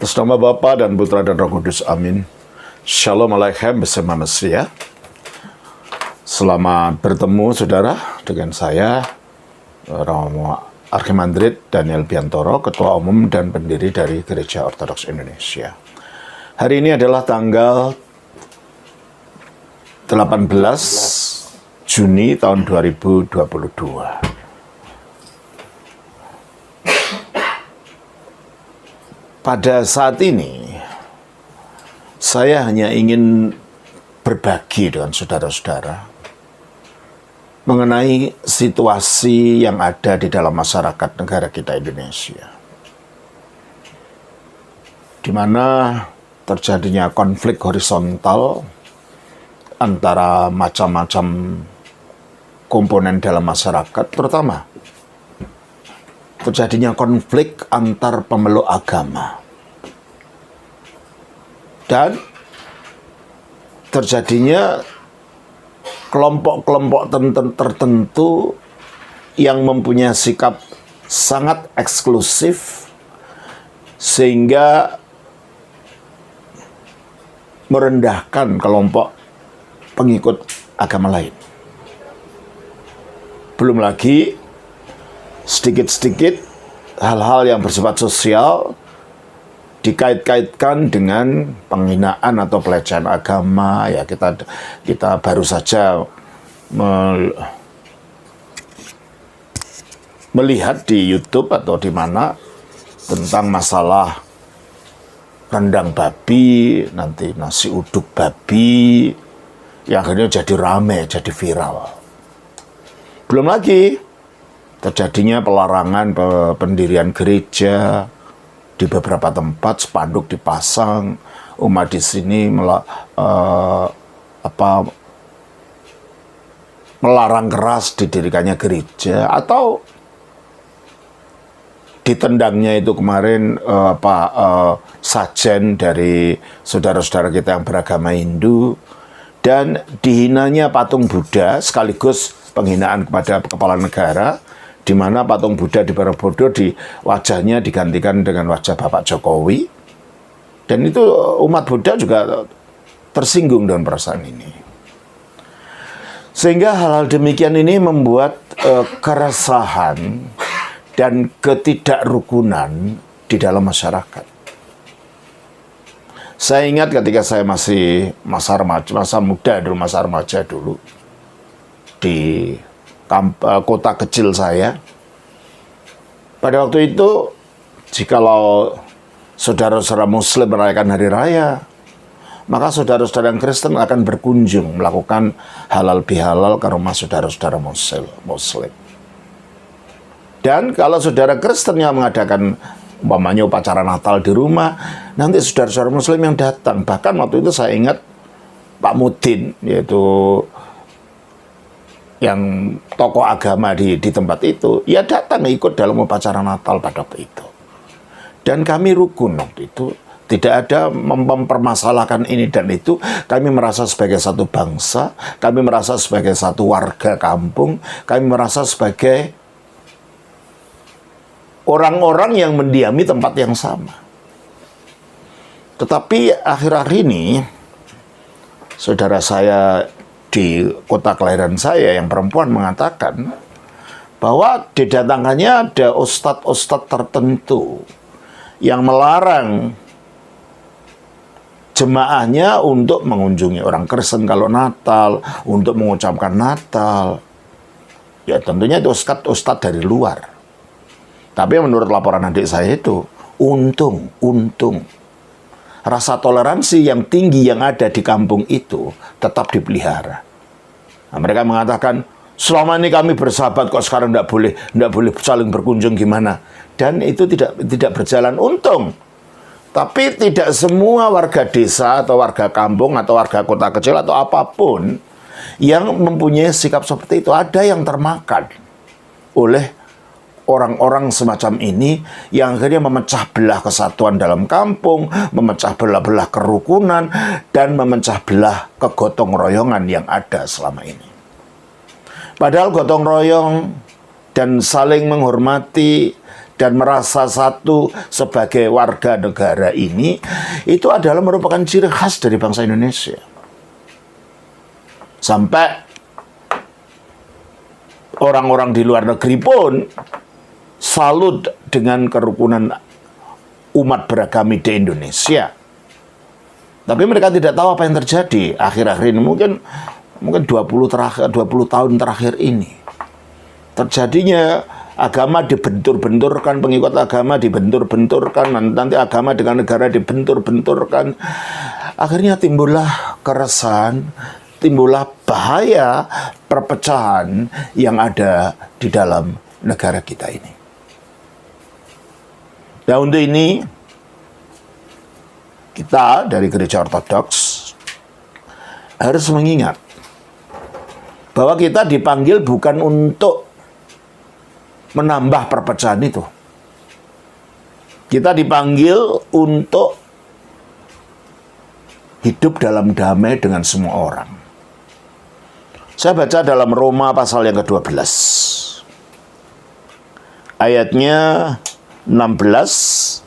Atas nama Bapa dan Putra dan Roh Kudus, amin. Shalom Aleichem bersama Mesia. Selamat bertemu saudara dengan saya, Romo Archimandrit Daniel Biantoro, Ketua Umum dan Pendiri dari Gereja Ortodoks Indonesia. Hari ini adalah tanggal 18 Juni tahun 2022. Pada saat ini, saya hanya ingin berbagi dengan saudara-saudara mengenai situasi yang ada di dalam masyarakat negara kita Indonesia, di mana terjadinya konflik horizontal antara macam-macam komponen dalam masyarakat, terutama terjadinya konflik antar pemeluk agama dan terjadinya kelompok-kelompok tertentu yang mempunyai sikap sangat eksklusif sehingga merendahkan kelompok pengikut agama lain. Belum lagi sedikit-sedikit hal-hal yang bersifat sosial dikait-kaitkan dengan penghinaan atau pelecehan agama. Ya, kita baru saja melihat di YouTube atau di mana tentang masalah rendang babi, nanti nasi uduk babi, yang akhirnya jadi rame, jadi viral. Belum lagi terjadinya pelarangan pendirian gereja di beberapa tempat, spanduk dipasang, umat di sini melarang keras didirikannya gereja, atau ditendangnya itu kemarin sajen dari saudara-saudara kita yang beragama Hindu, dan dihinanya patung Buddha sekaligus penghinaan kepada kepala negara, di mana patung Buddha di Borobudur di wajahnya digantikan dengan wajah Bapak Jokowi. Dan itu umat Buddha juga tersinggung dengan perasaan ini. Sehingga hal-hal demikian ini membuat keresahan dan ketidakrukunan di dalam masyarakat. Saya ingat ketika saya masih masa remaja dulu di kota kecil saya. Pada waktu itu, jikalau saudara-saudara Muslim merayakan hari raya, maka saudara-saudara yang Kristen akan berkunjung melakukan halal bihalal ke rumah saudara-saudara Muslim. Dan kalau saudara Kristen yang mengadakan umpamanya upacara Natal di rumah, nanti saudara-saudara Muslim yang datang. Bahkan waktu itu saya ingat Pak Mudin, yaitu yang tokoh agama di tempat itu, ya datang ikut dalam upacara Natal pada waktu itu. Dan kami rukun waktu itu, tidak ada mempermasalahkan ini dan itu. Kami merasa sebagai satu bangsa, kami merasa sebagai satu warga kampung, kami merasa sebagai orang-orang yang mendiami tempat yang sama. Tetapi akhir-akhir ini, saudara saya di kota kelahiran saya yang perempuan mengatakan bahwa didatangkannya ada ustadz-ustadz tertentu yang melarang jemaahnya untuk mengunjungi orang Kristen kalau Natal, untuk mengucapkan Natal. Ya tentunya itu ustadz-ustadz dari luar. Tapi menurut laporan adik saya itu, untung rasa toleransi yang tinggi yang ada di kampung itu tetap dipelihara. Nah, mereka mengatakan, selama ini kami bersahabat, kok sekarang tidak boleh saling berkunjung gimana? Dan itu tidak berjalan untung. Tapi tidak semua warga desa atau warga kampung atau warga kota kecil atau apapun yang mempunyai sikap seperti itu. Ada yang termakan oleh orang-orang semacam ini yang akhirnya memecah belah kesatuan dalam kampung, memecah belah kerukunan, dan memecah belah kegotong royongan yang ada selama ini. Padahal gotong royong dan saling menghormati, dan merasa satu sebagai warga negara ini, itu adalah merupakan ciri khas dari bangsa Indonesia. Sampai orang-orang di luar negeri pun salut dengan kerukunan umat beragama di Indonesia. Tapi mereka tidak tahu apa yang terjadi akhir-akhir ini. Mungkin 20 tahun terakhir ini. Terjadinya agama dibentur-benturkan, pengikut agama dibentur-benturkan, nanti agama dengan negara dibentur-benturkan. Akhirnya timbullah keresahan, timbullah bahaya perpecahan yang ada di dalam negara kita ini. Nah, untuk ini kita dari Gereja Ortodoks harus mengingat bahwa kita dipanggil bukan untuk menambah perpecahan itu. Kita dipanggil untuk hidup dalam damai dengan semua orang. Saya baca dalam Roma pasal yang ke-12. Ayatnya 16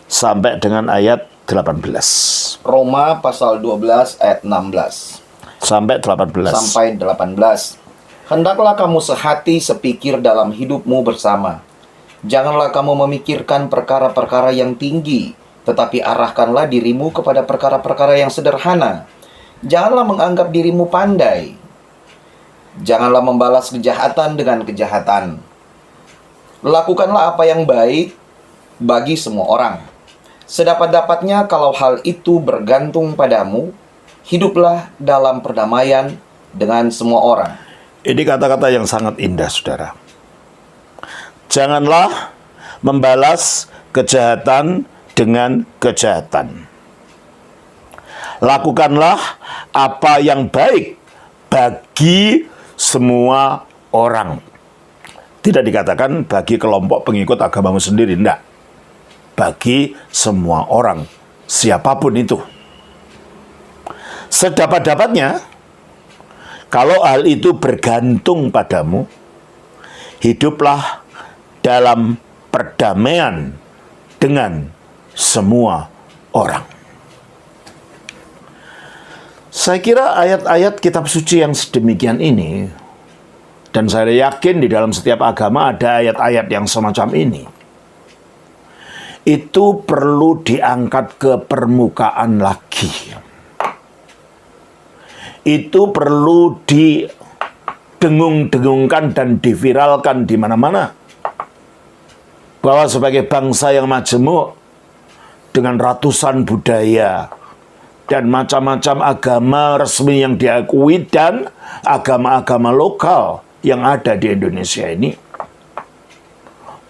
sampai dengan ayat 18. Roma pasal 12 ayat 16 sampai 18. sampai 18. Hendaklah kamu sehati sepikir dalam hidupmu bersama. Janganlah kamu memikirkan perkara-perkara yang tinggi, tetapi arahkanlah dirimu kepada perkara-perkara yang sederhana. Janganlah menganggap dirimu pandai. Janganlah membalas kejahatan dengan kejahatan. Lakukanlah apa yang baik bagi semua orang. Sedapat-dapatnya kalau hal itu bergantung padamu, hiduplah dalam perdamaian dengan semua orang. Ini kata-kata yang sangat indah, saudara. Janganlah membalas kejahatan dengan kejahatan. Lakukanlah apa yang baik bagi semua orang. Tidak dikatakan bagi kelompok pengikut agamamu sendiri, tidak. Bagi semua orang, siapapun itu. Sedapat-dapatnya, kalau hal itu bergantung padamu, hiduplah dalam perdamaian dengan semua orang. Saya kira ayat-ayat kitab suci yang sedemikian ini, dan saya yakin di dalam setiap agama ada ayat-ayat yang semacam ini, itu perlu diangkat ke permukaan lagi. Itu perlu didengung-dengungkan dan diviralkan di mana-mana. Bahwa sebagai bangsa yang majemuk dengan ratusan budaya dan macam-macam agama resmi yang diakui dan agama-agama lokal yang ada di Indonesia ini,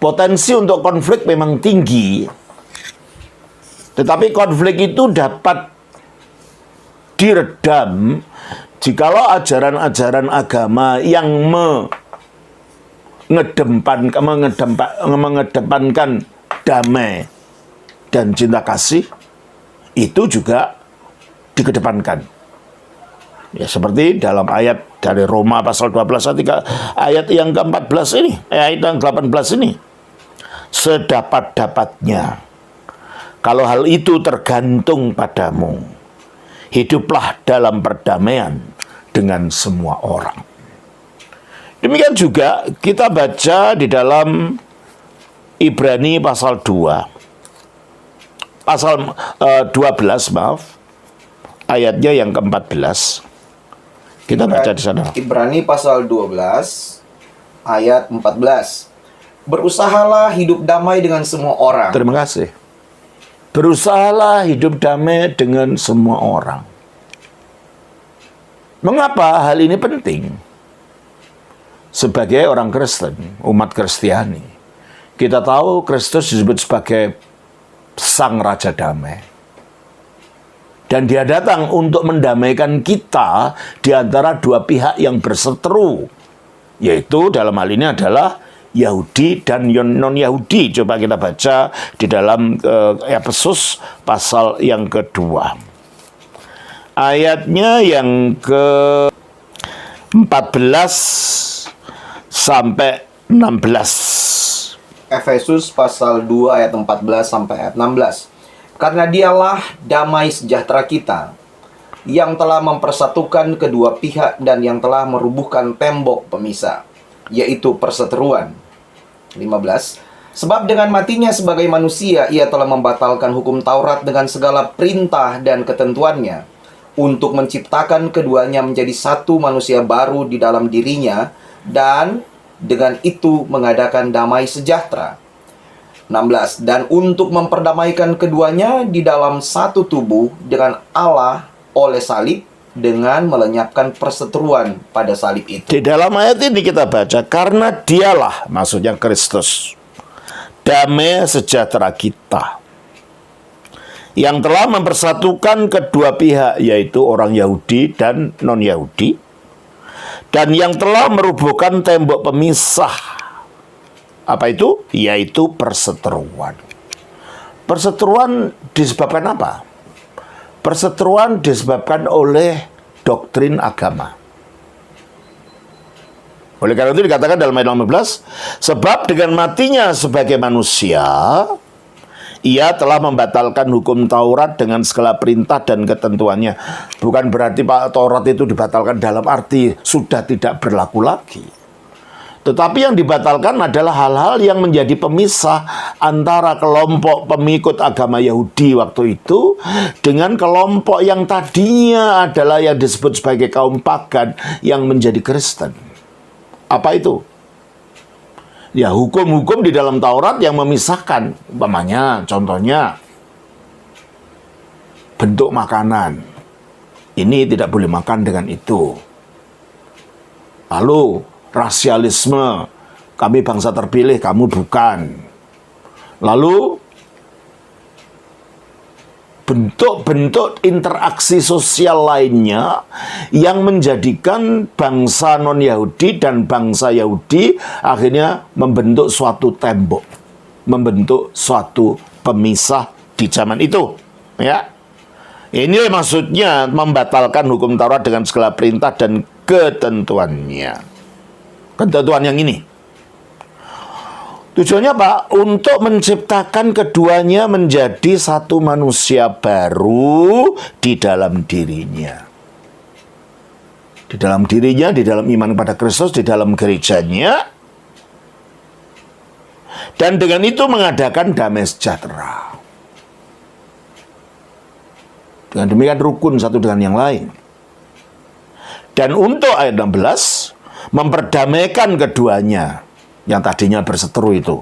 potensi untuk konflik memang tinggi, tetapi konflik itu dapat diredam jikalau ajaran-ajaran agama yang mengedepankan damai dan cinta kasih itu juga dikedepankan. Ya, seperti dalam ayat dari Roma pasal 12 ayat yang ke-14 ini, ayat yang ke-18 ini. Sedapat-dapatnya, kalau hal itu tergantung padamu, hiduplah dalam perdamaian dengan semua orang. Demikian juga kita baca di dalam Ibrani pasal 2. Pasal 12, ayatnya yang ke-14. Kita baca di sana. Ibrani pasal 12 ayat 14. Berusahalah hidup damai dengan semua orang. Terima kasih. Berusahalah hidup damai dengan semua orang. Mengapa hal ini penting? Sebagai orang Kristen, umat Kristiani, kita tahu Kristus disebut sebagai Sang Raja Damai. Dan Dia datang untuk mendamaikan kita di antara dua pihak yang berseteru, yaitu dalam hal ini adalah Yahudi dan non-Yahudi. Coba kita baca di dalam Efesus pasal yang kedua. Ayatnya yang ke-14 sampai 16. Efesus pasal 2 ayat 14 sampai ayat 16. Karena dialah damai sejahtera kita, yang telah mempersatukan kedua pihak dan yang telah merubuhkan tembok pemisah, yaitu perseteruan. 15. Sebab dengan matinya sebagai manusia, ia telah membatalkan hukum Taurat dengan segala perintah dan ketentuannya, untuk menciptakan keduanya menjadi satu manusia baru di dalam dirinya, dan dengan itu mengadakan damai sejahtera. 16. Dan untuk memperdamaikan keduanya di dalam satu tubuh dengan Allah oleh salib, dengan melenyapkan perseteruan pada salib itu. Di dalam ayat ini kita baca, karena dialah, maksudnya Kristus, damai sejahtera kita, yang telah mempersatukan kedua pihak, yaitu orang Yahudi dan non-Yahudi, dan yang telah merubuhkan tembok pemisah. Apa itu? Yaitu perseteruan. Perseteruan disebabkan apa? Perseteruan disebabkan oleh doktrin agama. Oleh karena itu dikatakan dalam ayat 15, sebab dengan matinya sebagai manusia, ia telah membatalkan hukum Taurat dengan segala perintah dan ketentuannya. Bukan berarti Pak Taurat itu dibatalkan dalam arti sudah tidak berlaku lagi. Tetapi yang dibatalkan adalah hal-hal yang menjadi pemisah antara kelompok pengikut agama Yahudi waktu itu dengan kelompok yang tadinya adalah yang disebut sebagai kaum pagan yang menjadi Kristen. Apa itu? Ya, hukum-hukum di dalam Taurat yang memisahkan. Umpamanya, contohnya, bentuk makanan. Ini tidak boleh makan dengan itu. Lalu, rasialisme. Kami bangsa terpilih, kamu bukan. Lalu, bentuk-bentuk interaksi sosial lainnya yang menjadikan bangsa non-Yahudi dan bangsa Yahudi akhirnya membentuk suatu tembok, membentuk suatu pemisah di zaman itu. Ya, ini maksudnya membatalkan hukum Taurat dengan segala perintah dan ketentuannya. Ketentuan yang ini tujuannya apa? Untuk menciptakan keduanya menjadi satu manusia baru di dalam dirinya. Di dalam dirinya, di dalam iman kepada Kristus, di dalam gerejanya. Dan dengan itu mengadakan damai sejahtera. Dengan demikian rukun satu dengan yang lain. Dan untuk ayat 16, memperdamaikan keduanya yang tadinya berseteru itu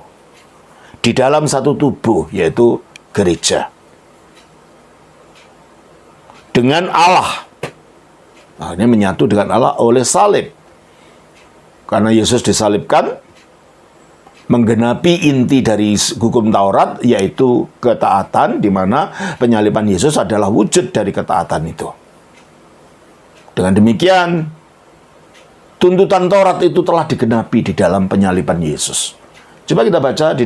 di dalam satu tubuh, yaitu gereja, dengan Allah. Akhirnya menyatu dengan Allah oleh salib. Karena Yesus disalibkan, menggenapi inti dari hukum Taurat, yaitu ketaatan, di mana penyaliban Yesus adalah wujud dari ketaatan itu. Dengan demikian, tuntutan Taurat itu telah digenapi di dalam penyaliban Yesus. Coba kita baca di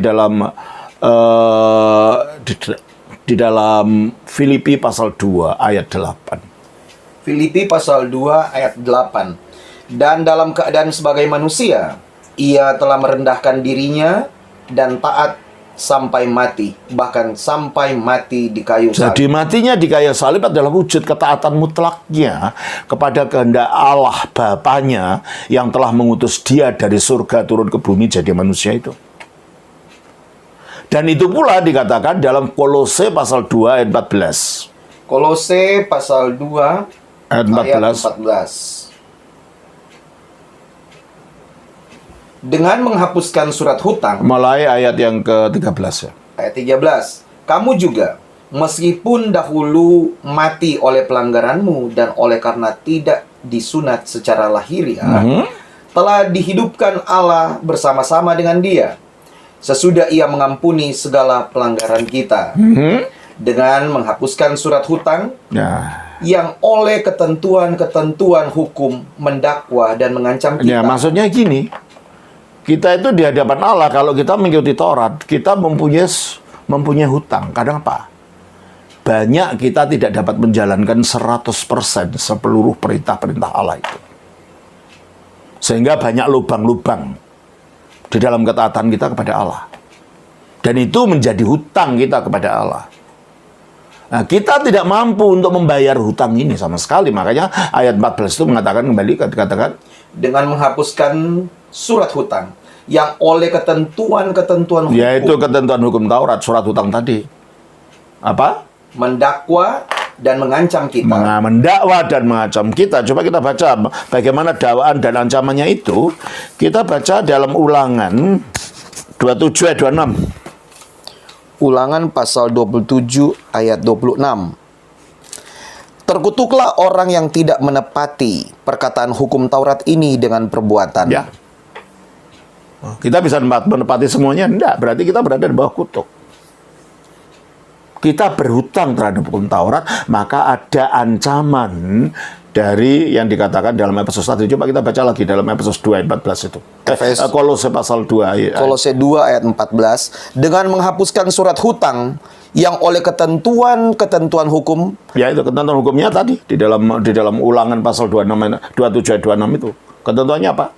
dalam Filipi pasal 2 ayat 8. Filipi pasal 2 ayat 8. Dan dalam keadaan sebagai manusia, ia telah merendahkan dirinya dan taat sampai mati, bahkan sampai mati di kayu salib. Jadi matinya di kayu salib adalah wujud ketaatan mutlaknya kepada kehendak Allah Bapanya yang telah mengutus dia dari surga turun ke bumi jadi manusia itu. Dan itu pula dikatakan dalam Kolose pasal 2 ayat 14. Kolose pasal 2 ayat 14. Dengan menghapuskan surat hutang. Mulai ayat yang ke-13 ya. Ayat 13. Kamu juga, meskipun dahulu mati oleh pelanggaranmu dan oleh karena tidak disunat secara lahiriah, telah dihidupkan Allah bersama-sama dengan Dia, sesudah Ia mengampuni segala pelanggaran kita, dengan menghapuskan surat hutang yang oleh ketentuan-ketentuan hukum mendakwa dan mengancam kita. Ya, maksudnya gini. Kita itu di hadapan Allah, kalau kita mengikuti Taurat, kita mempunyai hutang. Kadang apa? Banyak kita tidak dapat menjalankan 100% seluruh perintah-perintah Allah itu. Sehingga banyak lubang-lubang di dalam ketaatan kita kepada Allah. Dan itu menjadi hutang kita kepada Allah. Nah, kita tidak mampu untuk membayar hutang ini sama sekali. Makanya ayat 14 itu mengatakan, kembali katakan, dengan menghapuskan surat hutang yang oleh ketentuan-ketentuan hukum yaitu ketentuan hukum Taurat, surat hutang tadi. Apa? mendakwa dan mengancam kita. Mendakwa dan mengancam kita. Coba kita baca bagaimana dakwaan dan ancamannya itu. Kita baca dalam Ulangan 27 ayat 26. Ulangan pasal 27 ayat 26. Terkutuklah orang yang tidak menepati perkataan hukum Taurat ini dengan perbuatan. Ya. Kita bisa menepati semuanya? Enggak, berarti kita berada di bawah kutuk. Kita berhutang terhadap hukum Taurat, maka ada ancaman dari yang dikatakan dalam Efesus 1. Coba kita baca lagi dalam Efesus 2 ayat 14 itu. Kolose pasal 2 ayat. Kolose 2 ayat 14. Dengan menghapuskan surat hutang yang oleh ketentuan-ketentuan hukum. Ya, itu ketentuan hukumnya tadi di dalam Ulangan pasal 27 ayat 26 itu. Ketentuannya apa?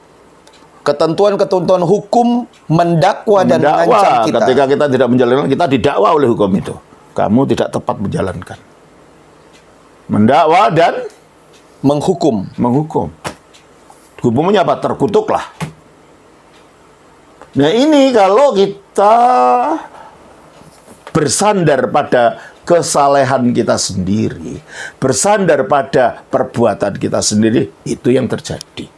Ketentuan-ketentuan hukum mendakwa dan mengancam kita. Ketika kita tidak menjalankan, kita didakwa oleh hukum itu. Kamu tidak tepat menjalankan. Mendakwa dan menghukum. Hukumnya apa? Terkutuklah. Nah, ini kalau kita bersandar pada kesalehan kita sendiri, bersandar pada perbuatan kita sendiri, itu yang terjadi.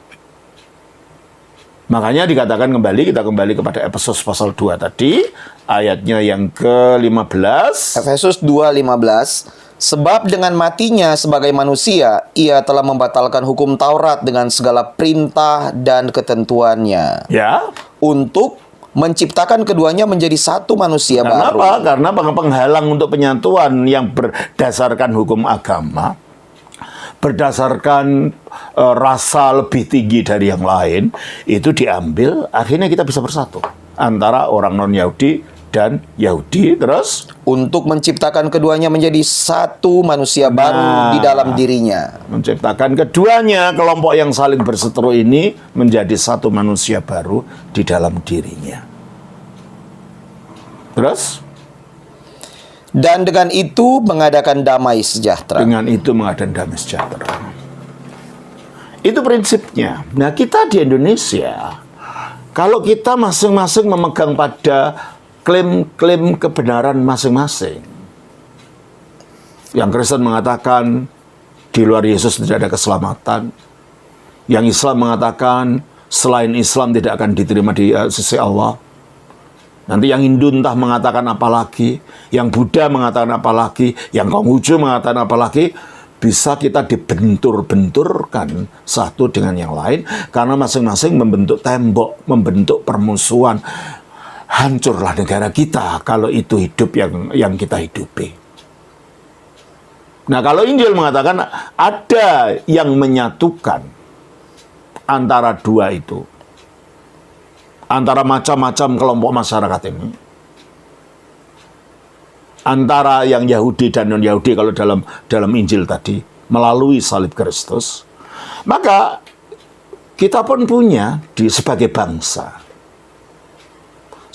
Makanya dikatakan kita kembali kepada Efesus pasal 2 tadi, ayatnya yang ke-15. Efesus 2:15. Sebab dengan matinya sebagai manusia, ia telah membatalkan hukum Taurat dengan segala perintah dan ketentuannya. Ya. Untuk menciptakan keduanya menjadi satu manusia baru. Kenapa? Karena penghalang untuk penyatuan yang berdasarkan hukum agama, berdasarkan rasa lebih tinggi dari yang lain, itu diambil, akhirnya kita bisa bersatu antara orang non-Yahudi dan Yahudi, terus untuk menciptakan keduanya menjadi satu manusia baru di dalam dirinya. Menciptakan keduanya, kelompok yang saling berseteru ini menjadi satu manusia baru di dalam dirinya. Terus? Dan dengan itu mengadakan damai sejahtera. Dengan itu mengadakan damai sejahtera. Itu prinsipnya. Nah, kita di Indonesia, kalau kita masing-masing memegang pada klaim-klaim kebenaran masing-masing. Yang Kristen mengatakan di luar Yesus tidak ada keselamatan. Yang Islam mengatakan selain Islam tidak akan diterima di sisi Allah. Nanti yang Hindu entah mengatakan apa lagi, yang Buddha mengatakan apa lagi, yang Konghucu mengatakan apa lagi. Bisa kita dibentur-benturkan satu dengan yang lain karena masing-masing membentuk tembok, membentuk permusuhan. Hancurlah negara kita kalau itu hidup yang kita hidupi. Nah, kalau Injil mengatakan ada yang menyatukan antara dua itu, antara macam-macam kelompok masyarakat ini, antara yang Yahudi dan non-Yahudi kalau dalam Injil tadi, melalui salib Kristus, maka kita pun punya sebagai bangsa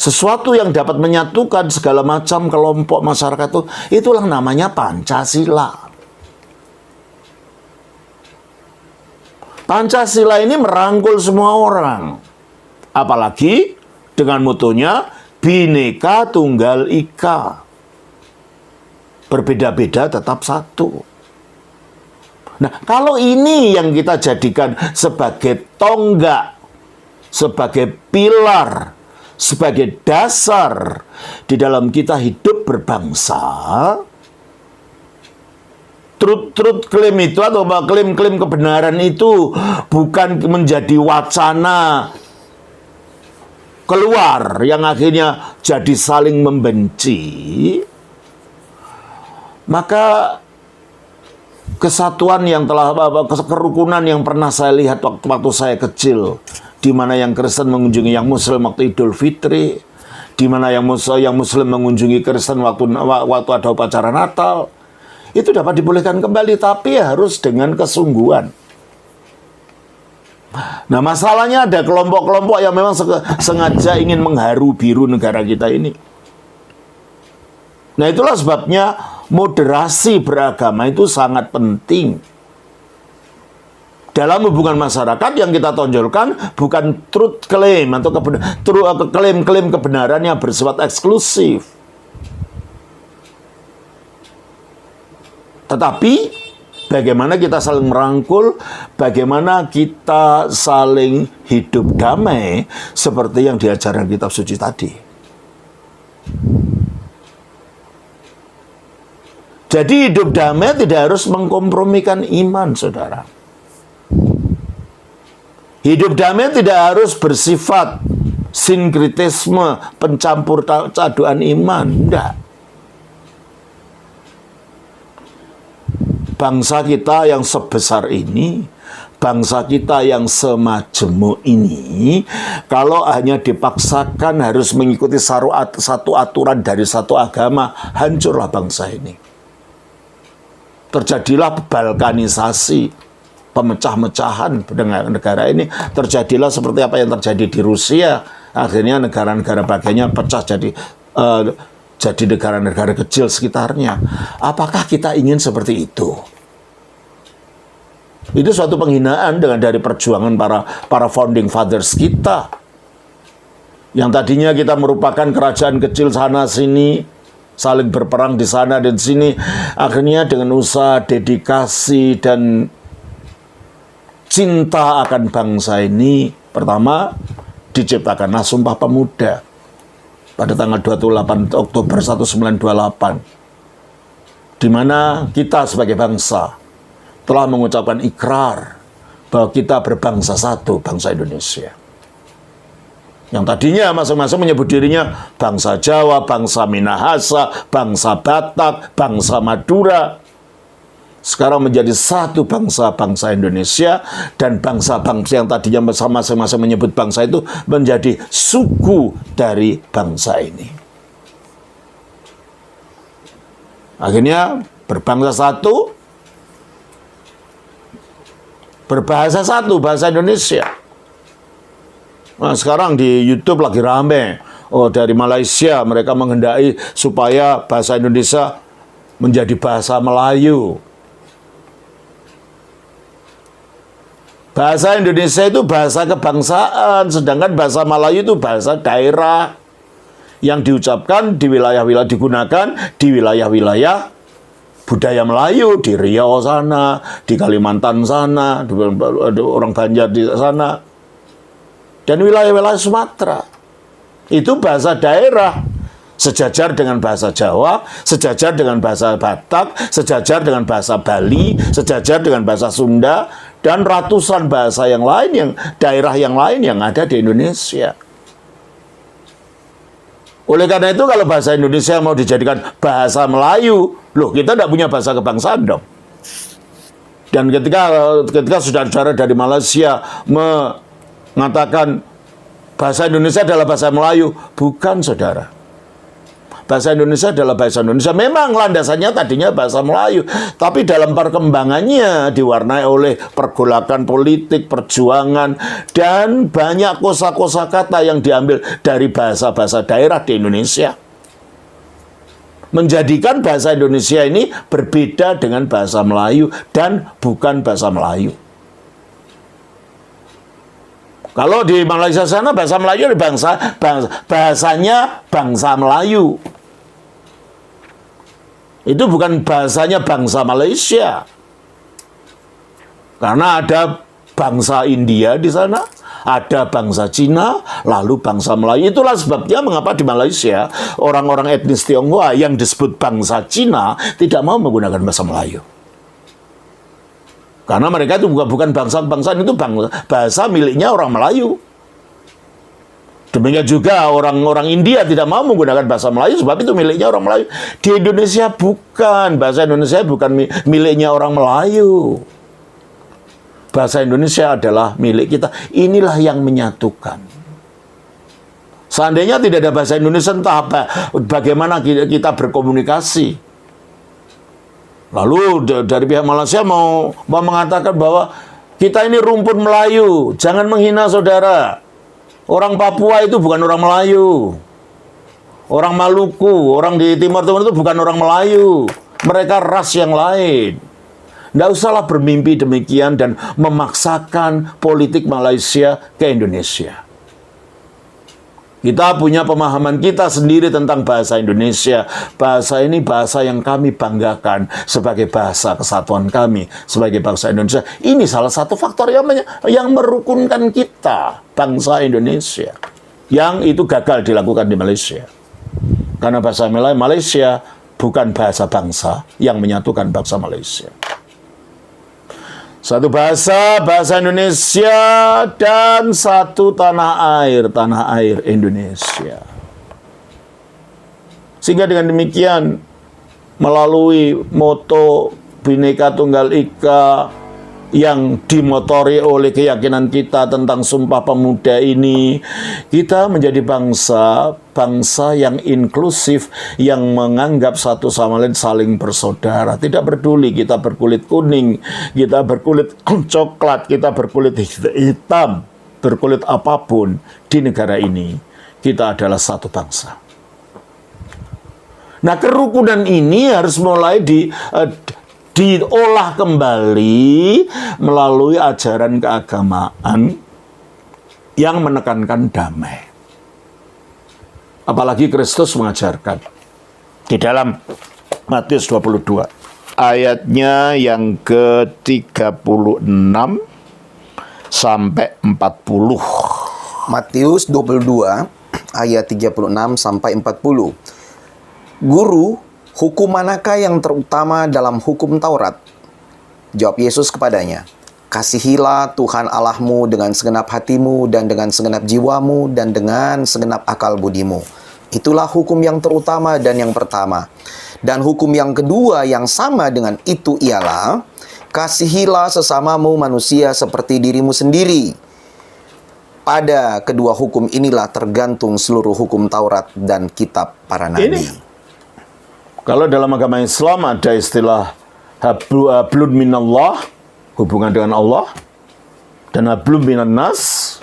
sesuatu yang dapat menyatukan segala macam kelompok masyarakat itu, itulah namanya Pancasila. Pancasila ini merangkul semua orang. Apalagi dengan mutunya Bhinneka Tunggal Ika. Berbeda-beda tetap satu. Nah, kalau ini yang kita jadikan sebagai tonggak, sebagai pilar, sebagai dasar di dalam kita hidup berbangsa, truth claim itu atau klaim-klaim kebenaran itu bukan menjadi wacana keluar yang akhirnya jadi saling membenci, maka kesatuan yang telah, kerukunan yang pernah saya lihat waktu saya kecil, di mana yang Kristen mengunjungi yang Muslim waktu Idul Fitri, di mana yang Muslim mengunjungi Kristen waktu ada upacara Natal, itu dapat dibolehkan kembali, tapi harus dengan kesungguhan. Nah, masalahnya ada kelompok-kelompok yang memang sengaja ingin mengharu biru negara kita ini. Nah, itulah sebabnya moderasi beragama itu sangat penting. Dalam hubungan masyarakat yang kita tonjolkan bukan truth claim atau klaim-klaim kebenaran yang bersifat eksklusif. Tetapi bagaimana kita saling merangkul, bagaimana kita saling hidup damai seperti yang diajarkan kitab suci tadi. Jadi hidup damai tidak harus mengkompromikan iman, saudara. Hidup damai tidak harus bersifat sinkritisme, pencampur caduan iman. Tidak. Bangsa kita yang sebesar ini, bangsa kita yang semajemuk ini, kalau hanya dipaksakan harus mengikuti satu aturan dari satu agama, hancurlah bangsa ini. Terjadilah balkanisasi, pemecah-mecahan dengan negara ini. Terjadilah seperti apa yang terjadi di Rusia. Akhirnya negara-negara bagiannya pecah jadi negara-negara kecil sekitarnya. Apakah kita ingin seperti itu? Itu suatu penghinaan dari perjuangan para founding fathers kita. Yang tadinya kita merupakan kerajaan kecil sana sini, saling berperang di sana dan sini. Akhirnya dengan usaha, dedikasi, dan cinta akan bangsa ini, pertama diciptakanlah Sumpah Pemuda pada tanggal 28 Oktober 1928, di mana kita sebagai bangsa telah mengucapkan ikrar bahwa kita berbangsa satu, bangsa Indonesia. Yang tadinya masing-masing menyebut dirinya bangsa Jawa, bangsa Minahasa, bangsa Batak, bangsa Madura, sekarang menjadi satu bangsa Indonesia, dan bangsa-bangsa yang tadinya masing-masing menyebut bangsa itu menjadi suku dari bangsa ini. Akhirnya berbangsa satu, berbahasa satu, bahasa Indonesia. Nah, sekarang di YouTube lagi rame. Dari Malaysia mereka menghendaki supaya bahasa Indonesia menjadi bahasa Melayu. Bahasa Indonesia itu bahasa kebangsaan, sedangkan bahasa Melayu itu bahasa daerah yang diucapkan di wilayah-wilayah, digunakan di wilayah-wilayah budaya Melayu, di Riau sana, di Kalimantan sana, orang Banjar di sana, dan wilayah-wilayah Sumatera. Itu bahasa daerah, sejajar dengan bahasa Jawa, sejajar dengan bahasa Batak, sejajar dengan bahasa Bali, sejajar dengan bahasa Sunda, dan ratusan bahasa yang lain, daerah yang lain yang ada di Indonesia. Oleh karena itu, kalau bahasa Indonesia mau dijadikan bahasa Melayu, loh, kita tidak punya bahasa kebangsaan dong. Dan ketika saudara-saudara dari Malaysia mengatakan bahasa Indonesia adalah bahasa Melayu, bukan, saudara. Bahasa Indonesia adalah bahasa Indonesia. Memang landasannya tadinya bahasa Melayu, tapi dalam perkembangannya diwarnai oleh pergolakan politik, perjuangan, dan banyak kosa-kosa kata yang diambil dari bahasa-bahasa daerah di Indonesia, menjadikan bahasa Indonesia ini berbeda dengan bahasa Melayu dan bukan bahasa Melayu. Kalau di Malaysia sana bahasa Melayu bahasanya bangsa Melayu. Itu bukan bahasanya bangsa Malaysia. Karena ada bangsa India di sana, ada bangsa Cina, lalu bangsa Melayu. Itulah sebabnya mengapa di Malaysia orang-orang etnis Tionghoa yang disebut bangsa Cina tidak mau menggunakan bahasa Melayu. Karena mereka itu bukan bangsa-bangsaan, itu bahasa miliknya orang Melayu. Demikian juga orang-orang India tidak mau menggunakan bahasa Melayu sebab itu miliknya orang Melayu. Di Indonesia bukan, bahasa Indonesia bukan miliknya orang Melayu. Bahasa Indonesia adalah milik kita. Inilah yang menyatukan. Seandainya tidak ada bahasa Indonesia, entah apa, bagaimana kita berkomunikasi. Lalu dari pihak Malaysia mau mengatakan bahwa kita ini rumpun Melayu, jangan menghina saudara. Orang Papua itu bukan orang Melayu. Orang Maluku, orang di Timur Tengah itu bukan orang Melayu. Mereka ras yang lain. Nggak usahlah bermimpi demikian dan memaksakan politik Malaysia ke Indonesia. Kita punya pemahaman kita sendiri tentang bahasa Indonesia. Bahasa ini bahasa yang kami banggakan sebagai bahasa kesatuan kami, sebagai bangsa Indonesia. Ini salah satu faktor yang merukunkan kita, bangsa Indonesia. Yang itu gagal dilakukan di Malaysia. Karena bahasa Malaysia bukan bahasa bangsa yang menyatukan bangsa Malaysia. Satu bahasa, bahasa Indonesia, dan satu tanah air Indonesia. Sehingga dengan demikian, melalui moto Bhinneka Tunggal Ika yang dimotori oleh keyakinan kita tentang Sumpah Pemuda ini, kita menjadi bangsa yang inklusif, yang menganggap satu sama lain saling bersaudara. Tidak peduli kita berkulit kuning, kita berkulit coklat, kita berkulit hitam, berkulit apapun di negara ini, kita adalah satu bangsa. Nah, kerukunan ini harus mulai diolah kembali melalui ajaran keagamaan yang menekankan damai. Apalagi Kristus mengajarkan di dalam Matius 22 ayatnya yang ke-36 sampai 40. Matius 22 ayat 36 sampai 40. Guru, hukum manakah yang terutama dalam hukum Taurat? Jawab Yesus kepadanya, kasihilah Tuhan Allahmu dengan segenap hatimu dan dengan segenap jiwamu dan dengan segenap akal budimu. Itulah hukum yang terutama dan yang pertama. Dan hukum yang kedua yang sama dengan itu ialah, kasihilah sesamamu manusia seperti dirimu sendiri. Pada kedua hukum inilah tergantung seluruh hukum Taurat dan kitab para nabi. Kalau dalam agama Islam ada istilah hablum minallah, hubungan dengan Allah, dan hablum minan nas,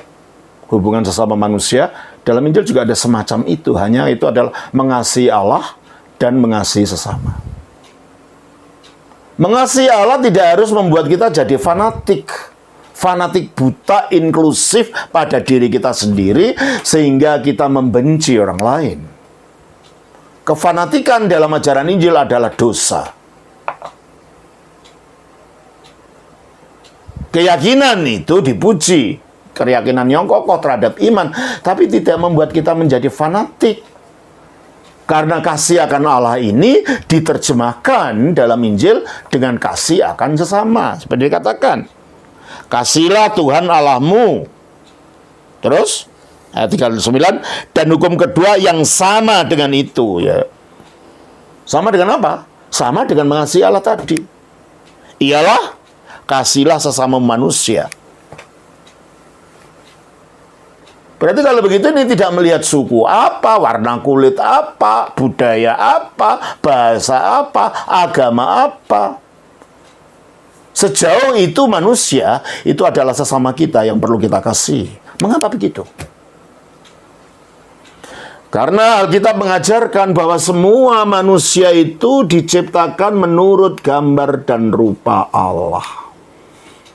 hubungan sesama manusia. Dalam Injil juga ada semacam itu, hanya itu adalah mengasihi Allah dan mengasihi sesama. Mengasihi Allah tidak harus membuat kita jadi fanatik buta, inklusif pada diri kita sendiri, sehingga kita membenci orang lain. Kefanatikan dalam ajaran Injil adalah dosa. Keyakinan itu dipuji, keyakinan yang kokoh terhadap iman, tapi tidak membuat kita menjadi fanatik. Karena kasih akan Allah ini diterjemahkan dalam Injil dengan kasih akan sesama. Seperti dikatakan, kasihilah Tuhan Allahmu. Terus ayat 39, dan hukum kedua yang sama dengan itu, ya. Sama dengan apa? Sama dengan mengasihi Allah tadi. Ialah kasihlah sesama manusia. Berarti kalau begitu ini tidak melihat suku apa, warna kulit apa, budaya apa, bahasa apa, agama apa. Sejauh itu manusia itu adalah sesama kita yang perlu kita kasih. Mengapa begitu? Karena Alkitab mengajarkan bahwa semua manusia itu diciptakan menurut gambar dan rupa Allah.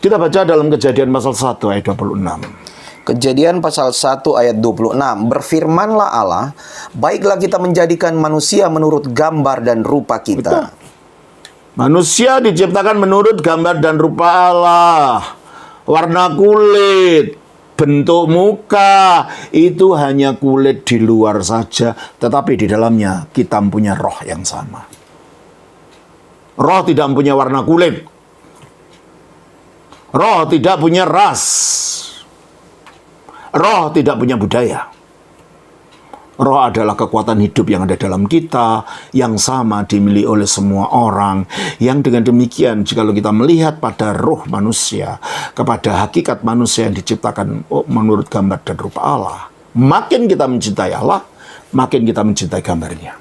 Kita baca dalam Kejadian pasal 1 ayat 26. Kejadian pasal 1 ayat 26, berfirmanlah Allah, baiklah kita menjadikan manusia menurut gambar dan rupa kita. Betul. Manusia diciptakan menurut gambar dan rupa Allah. Warna kulit, bentuk muka, itu hanya kulit di luar saja, tetapi di dalamnya kita punya roh yang sama. Roh tidak punya warna kulit. Roh tidak punya ras. Roh tidak punya budaya. Roh adalah kekuatan hidup yang ada dalam kita, yang sama dimiliki oleh semua orang. Yang dengan demikian, jika kita melihat pada roh manusia, kepada hakikat manusia yang diciptakan menurut gambar dan rupa Allah, makin kita mencintai Allah, makin kita mencintai gambarnya.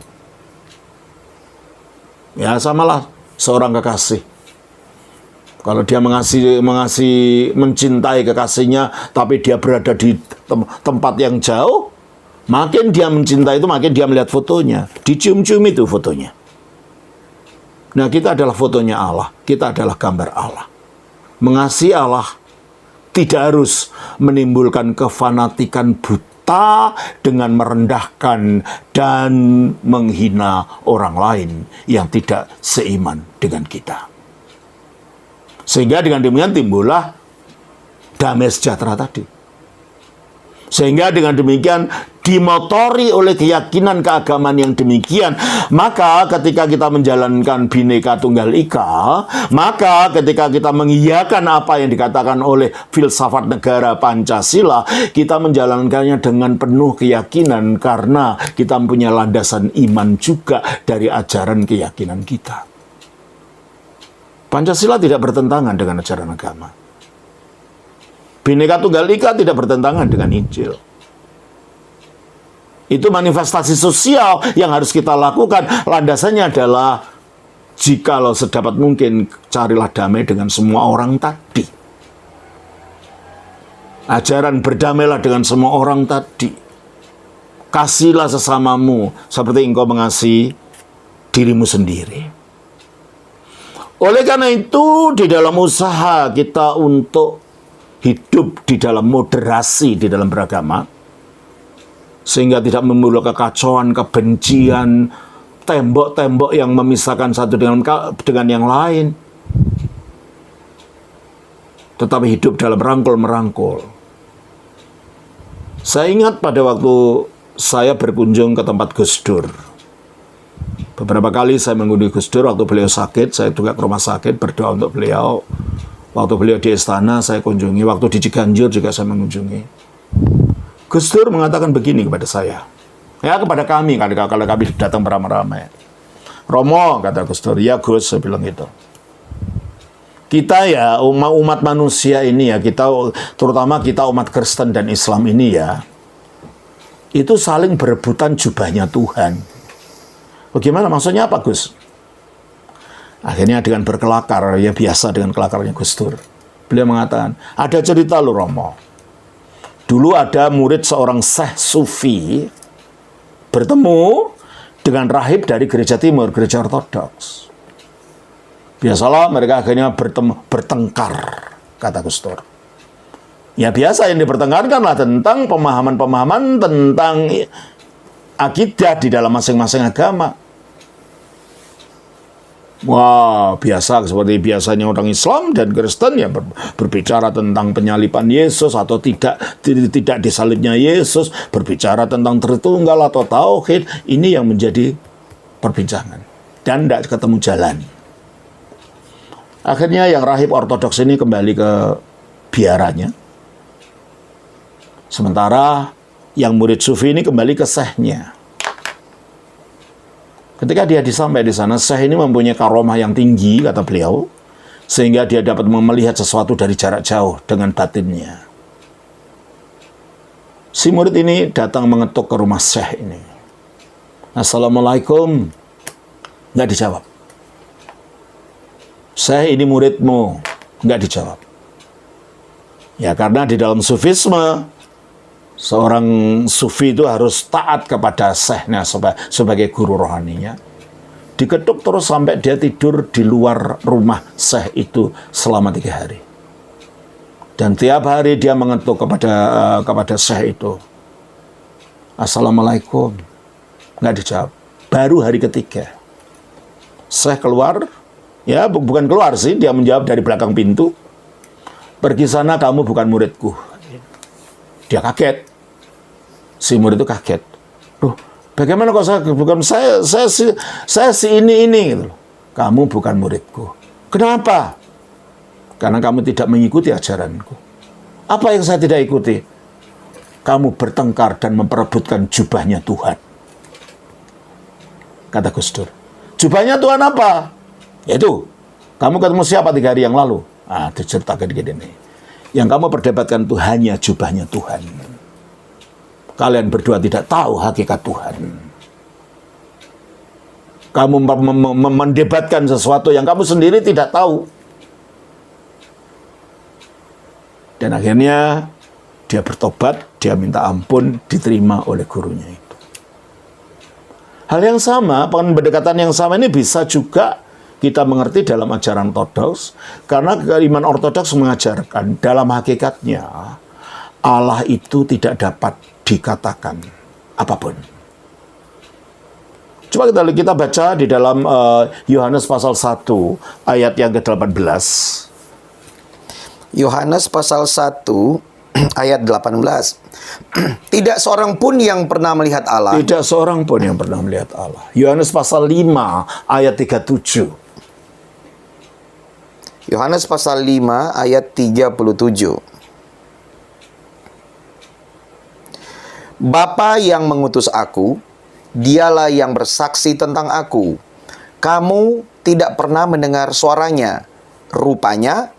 Ya, samalah seorang kekasih. Kalau dia mencintai kekasihnya, tapi dia berada di tempat yang jauh, Makin dia mencinta itu, makin dia melihat fotonya. Dicium-cium itu fotonya. Nah, kita adalah fotonya Allah. Kita adalah gambar Allah. Mengasihi Allah tidak harus menimbulkan kefanatikan buta dengan merendahkan dan menghina orang lain yang tidak seiman dengan kita. Sehingga dengan demikian timbullah damai sejahtera tadi. Sehingga dengan demikian dimotori oleh keyakinan keagamaan yang demikian, maka ketika kita menjalankan Bhinneka Tunggal Ika, maka ketika kita mengiyakan apa yang dikatakan oleh filsafat negara Pancasila, kita menjalankannya dengan penuh keyakinan karena kita mempunyai landasan iman juga dari ajaran keyakinan kita. Pancasila tidak bertentangan dengan ajaran agama. Bhinneka Tunggal Ika tidak bertentangan dengan Injil. Itu manifestasi sosial yang harus kita lakukan. Landasannya adalah jikalau sedapat mungkin carilah damai dengan semua orang tadi. Ajaran berdamailah dengan semua orang tadi. Kasihlah sesamamu seperti engkau mengasihi dirimu sendiri. Oleh karena itu, di dalam usaha kita untuk hidup di dalam moderasi di dalam beragama, sehingga tidak menimbulkan kekacauan, kebencian, tembok-tembok yang memisahkan satu dengan yang lain, tetapi hidup dalam rangkul-merangkul. Saya ingat pada waktu saya berkunjung ke tempat Gus Dur. Beberapa kali saya mengunjungi Gus Dur waktu beliau sakit, saya juga ke rumah sakit berdoa untuk beliau. Waktu beliau di istana saya kunjungi, waktu di Ciganjur juga saya mengunjungi. Gus Dur mengatakan begini kepada saya, ya kepada kami, kalau kami datang beramai-ramai. Romo, kata Gus Dur, ya Gus, saya bilang gitu. Kita ya, umat manusia ini ya, kita terutama kita umat Kristen dan Islam ini ya, itu saling berebutan jubahnya Tuhan. Bagaimana maksudnya apa, Gus? Akhirnya dengan berkelakar, ya biasa dengan kelakarnya Gus Dur. Beliau mengatakan, ada cerita lu Romo. Dulu ada murid seorang Syekh Sufi bertemu dengan rahib dari gereja timur, gereja ortodoks. Biasalah mereka akhirnya bertengkar, kata Gus Dur. Ya biasa yang dipertengkarkanlah tentang pemahaman-pemahaman tentang akidah di dalam masing-masing agama. Wah, biasa seperti biasanya orang Islam dan Kristen ya berbicara tentang penyaliban Yesus atau tidak disalibnya Yesus, berbicara tentang Tritunggal atau tauhid, ini yang menjadi perbincangan dan tidak ketemu jalan. Akhirnya yang rahib ortodoks ini kembali ke biaranya. Sementara yang murid sufi ini kembali ke syekhnya. Ketika dia sampai di sana, syekh ini mempunyai karomah yang tinggi, kata beliau, sehingga dia dapat melihat sesuatu dari jarak jauh dengan batinnya. Si murid ini datang mengetuk ke rumah syekh ini. Assalamualaikum. Nggak dijawab. Syekh, ini muridmu. Nggak dijawab. Ya karena di dalam sufisme, seorang sufi itu harus taat kepada syekhnya sebagai guru rohaninya. Diketuk terus sampai dia tidur di luar rumah syekh itu selama 3 hari. Dan tiap hari dia mengetuk kepada syekh itu. Assalamualaikum. Nggak dijawab. Baru hari ketiga. Syekh keluar. Ya bukan keluar sih. Dia menjawab dari belakang pintu. Pergi sana, kamu bukan muridku. Dia kaget. Si murid itu kaget. Loh, bagaimana kok saya si ini gitu. Kamu bukan muridku. Kenapa? Karena kamu tidak mengikuti ajaranku. Apa yang saya tidak ikuti? Kamu bertengkar dan memperebutkan jubahnya Tuhan. Kata Gus Dur. Jubahnya Tuhan apa? Yaitu, kamu ketemu siapa 3 hari yang lalu? Diceritakan gini. Yang kamu perdebatkan itu hanya jubahnya Tuhan. Kalian berdua tidak tahu hakikat Tuhan. Kamu mendebatkan sesuatu yang kamu sendiri tidak tahu. Dan akhirnya dia bertobat, dia minta ampun, diterima oleh gurunya itu. Hal yang sama, pendekatan yang sama ini bisa juga kita mengerti dalam ajaran ortodoks, karena iman ortodoks mengajarkan dalam hakikatnya Allah itu tidak dapat dikatakan apapun. Coba kita baca di dalam Yohanes pasal 1 ayat yang ke-18. Yohanes pasal 1 ayat 18. Tidak seorang pun yang pernah melihat Allah. Tidak seorang pun yang pernah melihat Allah. Yohanes pasal 5 ayat 37. Yohanes pasal 5 ayat 37. Bapa yang mengutus aku, dialah yang bersaksi tentang aku. Kamu tidak pernah mendengar suaranya, rupanya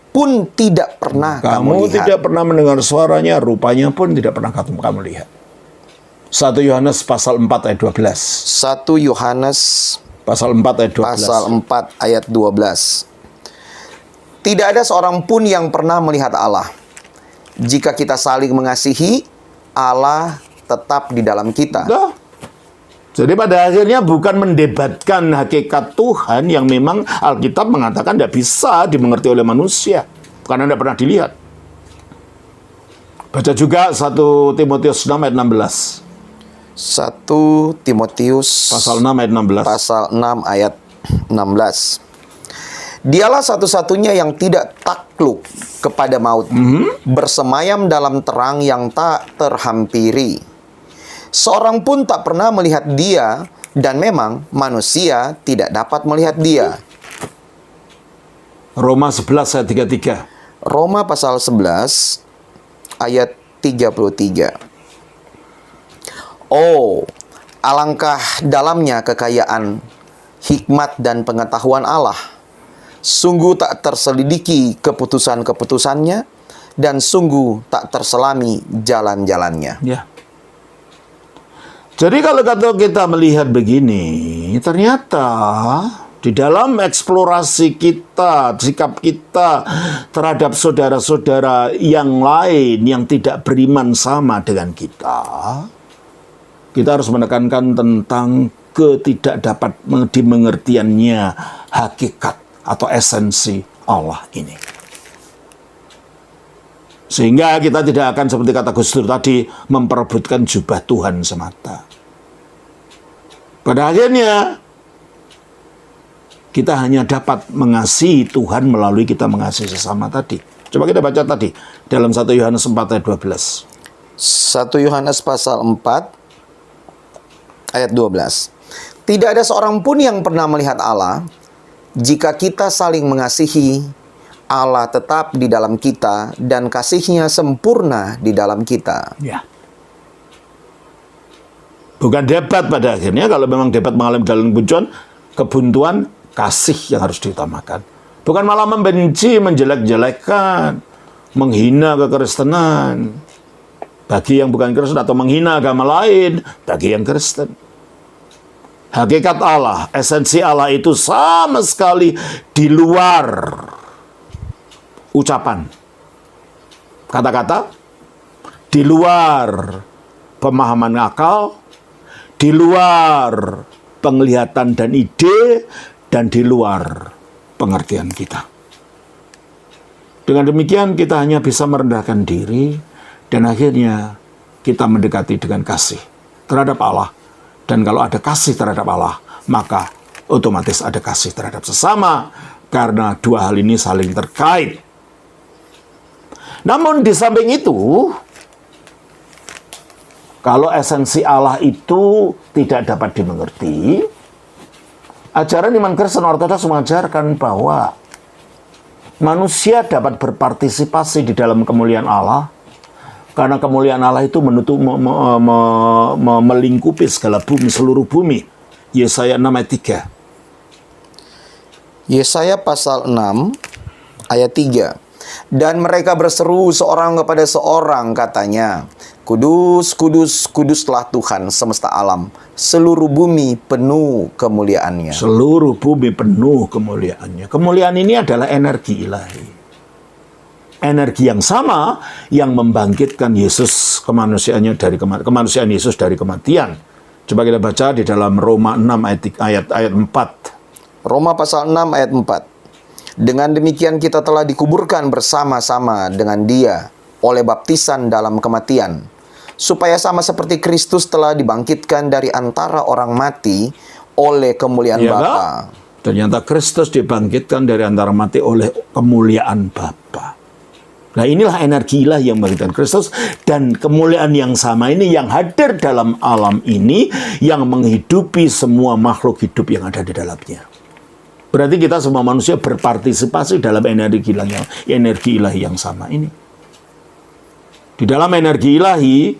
pun tidak pernah kamu lihat. Tidak pernah mendengar suaranya, rupanya pun tidak pernah kamu lihat. 1 Yohanes pasal 4 ayat 12. 1 Yohanes pasal 4 ayat 12. Pasal 4 ayat 12. Tidak ada seorang pun yang pernah melihat Allah. Jika kita saling mengasihi, Allah tetap di dalam kita. Nah, jadi pada akhirnya bukan mendebatkan hakikat Tuhan yang memang Alkitab mengatakan tidak bisa dimengerti oleh manusia karena tidak pernah dilihat. Baca juga 1 Timotius 6 ayat 16. 1 Timotius pasal 6 ayat 16. Pasal 6 ayat 16. Dialah satu-satunya yang tidak takluk kepada maut, bersemayam dalam terang yang tak terhampiri. Seorang pun tak pernah melihat Dia, dan memang manusia tidak dapat melihat Dia. Roma 11 ayat 33. Roma pasal 11 ayat 33. Oh, alangkah dalamnya kekayaan, hikmat dan pengetahuan Allah. Sungguh tak terselidiki keputusan-keputusannya, dan sungguh tak terselami jalan-jalannya. Ya. Jadi kalau kita melihat begini, ternyata di dalam eksplorasi kita, sikap kita terhadap saudara-saudara yang lain yang tidak beriman sama dengan kita harus menekankan tentang ketidakdapat dimengertiannya hakikat atau esensi Allah ini. Sehingga kita tidak akan seperti kata Gus Dur tadi, memperebutkan jubah Tuhan semata. Pada akhirnya, kita hanya dapat mengasihi Tuhan melalui kita mengasihi sesama tadi. Coba kita baca tadi, dalam 1 Yohanes 4 ayat 12. 1 Yohanes pasal 4 ayat 12. Tidak ada seorang pun yang pernah melihat Allah. Jika kita saling mengasihi, Allah tetap di dalam kita dan kasih-Nya sempurna di dalam kita. Ya. Bukan debat pada akhirnya. Kalau memang debat mengalami dalam kebuntuan, kasih yang harus diutamakan. Bukan malah membenci, menjelek-jelekkan, menghina kekristenan bagi yang bukan Kristen, atau menghina agama lain bagi yang Kristen. Hakikat Allah, esensi Allah itu sama sekali di luar ucapan, kata-kata, di luar pemahaman akal, di luar penglihatan dan ide, dan di luar pengertian kita. Dengan demikian kita hanya bisa merendahkan diri, dan akhirnya kita mendekati dengan kasih terhadap Allah. Dan kalau ada kasih terhadap Allah, maka otomatis ada kasih terhadap sesama, karena dua hal ini saling terkait. Namun di samping itu, kalau esensi Allah itu tidak dapat dimengerti, ajaran iman Kristen Ortodoks mengajarkan bahwa manusia dapat berpartisipasi di dalam kemuliaan Allah, karena kemuliaan Allah itu melingkupi segala bumi, seluruh bumi. Yesaya 6 ayat 3. Yesaya pasal 6 ayat 3. Dan mereka berseru seorang kepada seorang, katanya, Kudus, kudus, kuduslah Tuhan semesta alam. Seluruh bumi penuh kemuliaannya. Seluruh bumi penuh kemuliaannya. Kemuliaan ini adalah energi ilahi. energi yang sama yang membangkitkan Yesus kemanusiaan Yesus dari kematian. Coba kita baca di dalam Roma 6 ayat 4. Roma pasal 6 ayat 4. Dengan demikian kita telah dikuburkan bersama-sama dengan Dia oleh baptisan dalam kematian, supaya sama seperti Kristus telah dibangkitkan dari antara orang mati oleh kemuliaan Ya, Bapa. ternyata Kristus dibangkitkan dari antara mati oleh kemuliaan Bapa. Nah, inilah energi ilahi yang membangkitkan Kristus, dan kemuliaan yang sama ini yang hadir dalam alam ini yang menghidupi semua makhluk hidup yang ada di dalamnya. Berarti kita semua manusia berpartisipasi dalam energi ilahi yang sama ini. Di dalam energi ilahi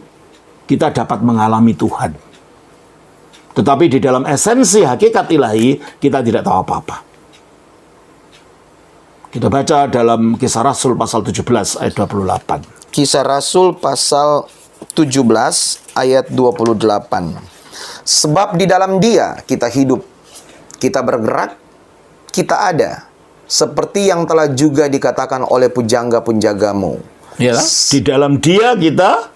kita dapat mengalami Tuhan. Tetapi di dalam esensi hakikat ilahi kita tidak tahu apa-apa. Kita baca dalam Kisah Rasul pasal 17 ayat 28. Kisah Rasul pasal 17 ayat 28. Sebab di dalam Dia kita hidup, kita bergerak, kita ada, seperti yang telah juga dikatakan oleh pujangga-punjagamu. Ya, di dalam Dia kita,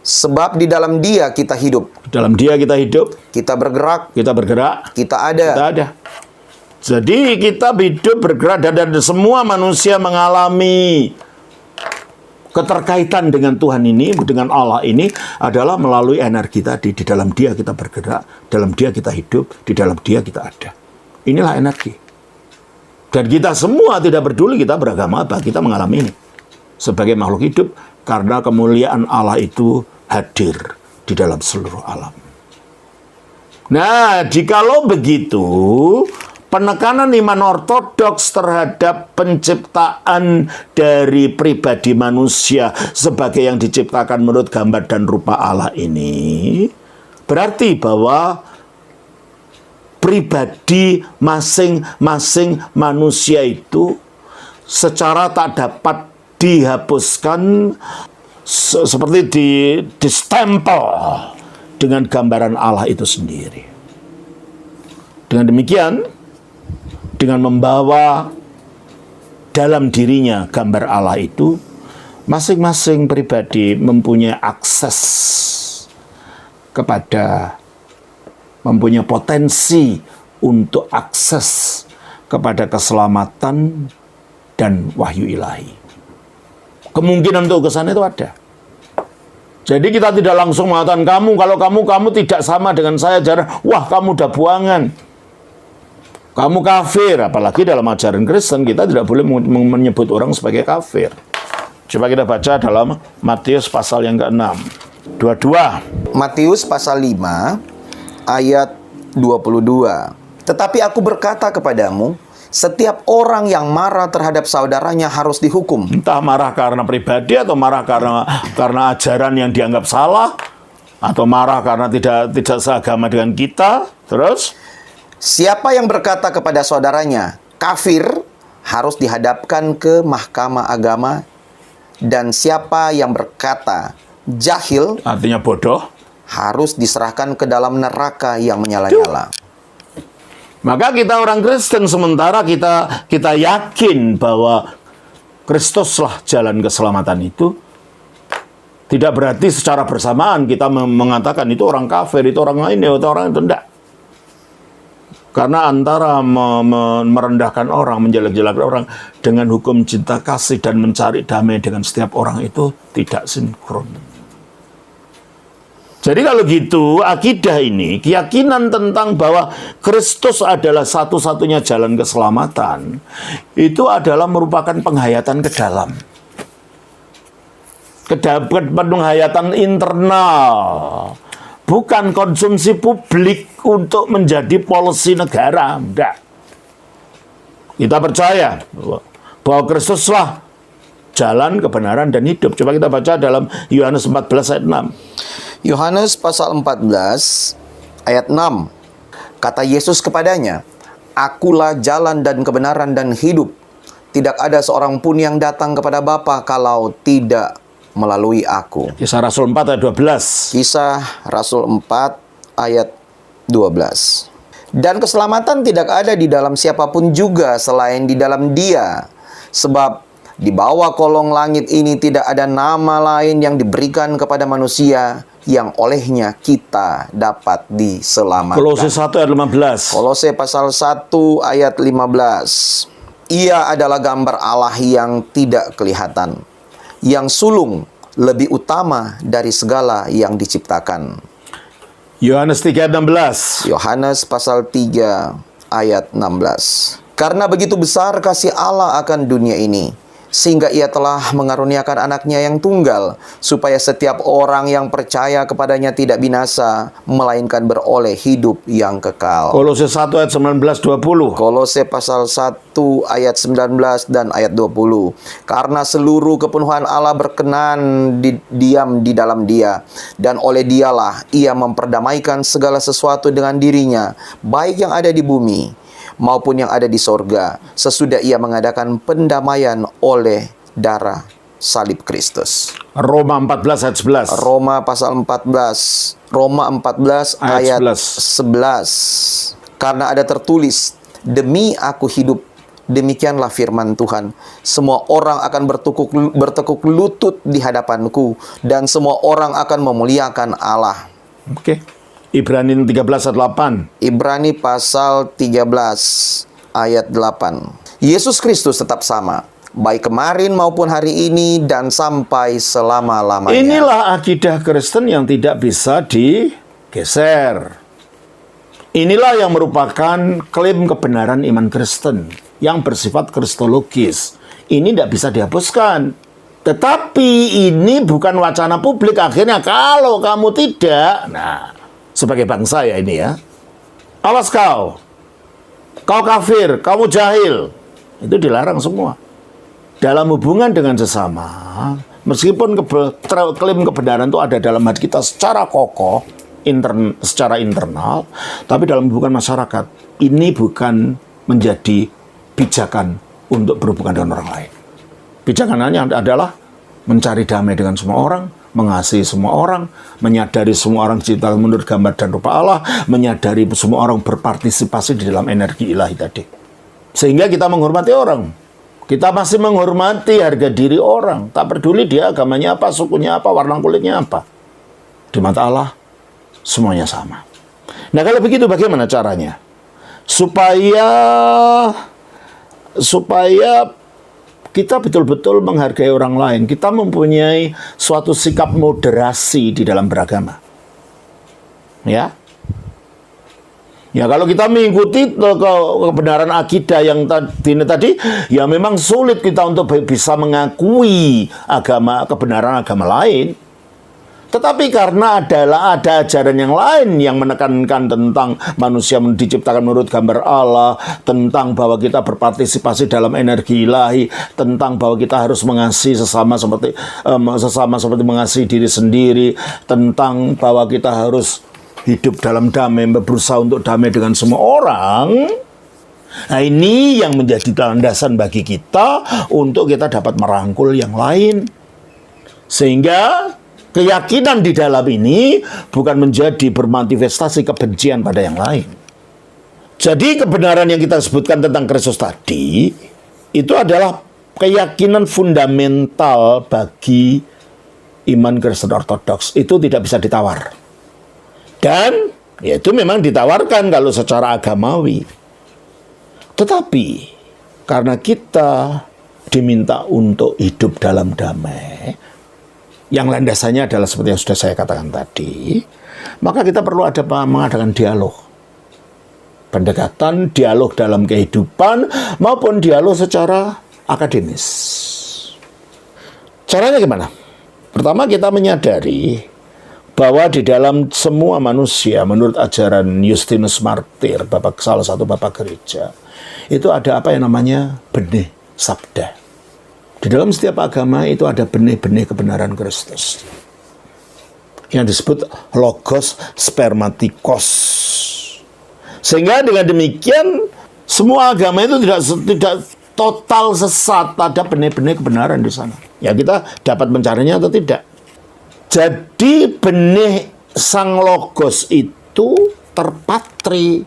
sebab di dalam Dia kita hidup, di dalam Dia kita hidup, kita bergerak, kita bergerak, kita ada. kita ada. Jadi kita hidup bergerak, dan semua manusia mengalami keterkaitan dengan Tuhan ini, dengan Allah ini adalah melalui energi tadi. Di dalam Dia kita bergerak, dalam Dia kita hidup, di dalam Dia kita ada. Inilah energi. Dan kita semua tidak peduli kita beragama apa, kita mengalami ini sebagai makhluk hidup karena kemuliaan Allah itu hadir di dalam seluruh alam. Nah, jikalau begitu, penekanan iman ortodoks terhadap penciptaan dari pribadi manusia sebagai yang diciptakan menurut gambar dan rupa Allah ini berarti bahwa pribadi masing-masing manusia itu secara tak dapat dihapuskan seperti distempel dengan gambaran Allah itu sendiri. Dengan demikian, dengan membawa dalam dirinya gambar Allah itu, masing-masing pribadi mempunyai akses mempunyai potensi untuk akses kepada keselamatan dan wahyu ilahi. Kemungkinan untuk ke sana itu ada. Jadi kita tidak langsung mengatakan kalau kamu tidak sama dengan saya, jangan, wah kamu udah buangan, kamu kafir. Apalagi dalam ajaran Kristen kita tidak boleh menyebut orang sebagai kafir. Coba kita baca dalam Matius pasal yang ke-6. 22. Matius pasal 5 ayat 22. Tetapi aku berkata kepadamu, setiap orang yang marah terhadap saudaranya harus dihukum. Entah marah karena pribadi atau marah karena ajaran yang dianggap salah, atau marah karena tidak seagama dengan kita. Terus, siapa yang berkata kepada saudaranya kafir harus dihadapkan ke mahkamah agama, dan siapa yang berkata jahil, artinya bodoh, harus diserahkan ke dalam neraka yang menyala-nyala. Maka kita orang Kristen sementara kita yakin bahwa Kristuslah jalan keselamatan itu, tidak berarti secara bersamaan kita mengatakan itu orang kafir, itu orang lain, itu orang itu tidak. Karena antara merendahkan orang, menjelek-jelekan orang dengan hukum cinta kasih dan mencari damai dengan setiap orang itu tidak sinkron. Jadi kalau gitu, akidah ini, keyakinan tentang bahwa Kristus adalah satu-satunya jalan keselamatan, itu adalah merupakan penghayatan ke dalam. Penghayatan internal. Bukan konsumsi publik untuk menjadi polisi negara. Tidak. Kita percaya bahwa Kristuslah jalan, kebenaran, dan hidup. Coba kita baca dalam Yohanes 14 ayat 6. Yohanes pasal 14 ayat 6. Kata Yesus kepadanya, Akulah jalan dan kebenaran dan hidup. Tidak ada seorang pun yang datang kepada Bapa kalau tidak melalui aku. Kisah Rasul 4 ayat 12. Kisah Rasul 4 ayat 12. Dan keselamatan tidak ada di dalam siapapun juga selain di dalam Dia. Sebab Di bawah kolong langit ini tidak ada nama lain yang diberikan kepada manusia yang olehnya kita dapat diselamatkan. Kolose 1 ayat 15. Kolose pasal 1 ayat 15. Ia adalah gambar Allah yang tidak kelihatan, yang sulung lebih utama dari segala yang diciptakan. Yohanes 3 ayat 16. Yohanes pasal 3 ayat 16. Karena begitu besar kasih Allah akan dunia ini, sehingga ia telah mengaruniakan anaknya yang tunggal, supaya setiap orang yang percaya kepadanya tidak binasa, melainkan beroleh hidup yang kekal. Kolose 1 ayat 19-20. Kolose pasal 1 ayat 19 dan ayat 20. Karena seluruh kepenuhan Allah berkenan diam di dalam Dia, dan oleh Dialah ia memperdamaikan segala sesuatu dengan dirinya, baik yang ada di bumi maupun yang ada di sorga, sesudah ia mengadakan pendamaian oleh darah salib Kristus. Roma 14 ayat 11. Roma pasal 14. Roma 14 ayat 11. Karena ada tertulis, demi aku hidup, demikianlah firman Tuhan, semua orang akan bertekuk lutut di hadapanku, dan semua orang akan memuliakan Allah. Oke. Ibrani 13 ayat 8. Ibrani pasal 13 ayat 8. Yesus Kristus tetap sama, baik kemarin maupun hari ini dan sampai selama-lamanya. Inilah akidah Kristen yang tidak bisa digeser. Inilah yang merupakan klaim kebenaran iman Kristen yang bersifat kristologis. Ini tidak bisa dihapuskan. Tetapi ini bukan wacana publik. Akhirnya kalau kamu tidak, sebagai bangsa ya ini ya, awas kau kafir, kamu jahil, itu dilarang semua. Dalam hubungan dengan sesama, meskipun klaim kebenaran itu ada dalam hati kita secara kokoh, secara internal, tapi dalam hubungan masyarakat, ini bukan menjadi pijakan untuk berhubungan dengan orang lain. Pijakannya adalah mencari damai dengan semua orang, mengasihi semua orang, menyadari semua orang diciptakan menurut gambar dan rupa Allah, menyadari semua orang berpartisipasi di dalam energi ilahi tadi. Sehingga kita menghormati orang. Kita masih menghormati harga diri orang. Tak peduli dia agamanya apa, sukunya apa, warna kulitnya apa. Di mata Allah, semuanya sama. Nah kalau begitu bagaimana caranya? Supaya kita betul-betul menghargai orang lain. Kita mempunyai suatu sikap moderasi di dalam beragama. Ya. Ya kalau kita mengikuti kebenaran akidah yang tadi, ya memang sulit kita untuk bisa mengakui kebenaran agama lain. Tetapi karena ada ajaran yang lain yang menekankan tentang manusia diciptakan menurut gambar Allah, tentang bahwa kita berpartisipasi dalam energi ilahi, tentang bahwa kita harus mengasihi sesama seperti mengasihi diri sendiri, tentang bahwa kita harus hidup dalam damai, berusaha untuk damai dengan semua orang. Nah ini yang menjadi landasan bagi kita untuk kita dapat merangkul yang lain. Sehingga keyakinan di dalam ini bukan menjadi bermanifestasi kebencian pada yang lain. Jadi kebenaran yang kita sebutkan tentang Kristus tadi, itu adalah keyakinan fundamental bagi iman Kristen Ortodoks. Itu tidak bisa ditawar. Dan ya itu memang ditawarkan kalau secara agamawi. Tetapi karena kita diminta untuk hidup dalam damai, yang landasannya adalah seperti yang sudah saya katakan tadi, maka kita perlu mengadakan dialog. Pendekatan, dialog dalam kehidupan, maupun dialog secara akademis. Caranya gimana? Pertama kita menyadari bahwa di dalam semua manusia, menurut ajaran Justinus Martir, salah satu bapak gereja, itu ada apa yang namanya benih sabda. Di dalam setiap agama itu ada benih-benih kebenaran Kristus yang disebut logos spermatikos. Sehingga dengan demikian semua agama itu tidak total sesat, ada benih-benih kebenaran di sana. Ya kita dapat mencarinya atau tidak. Jadi benih sang logos itu terpatri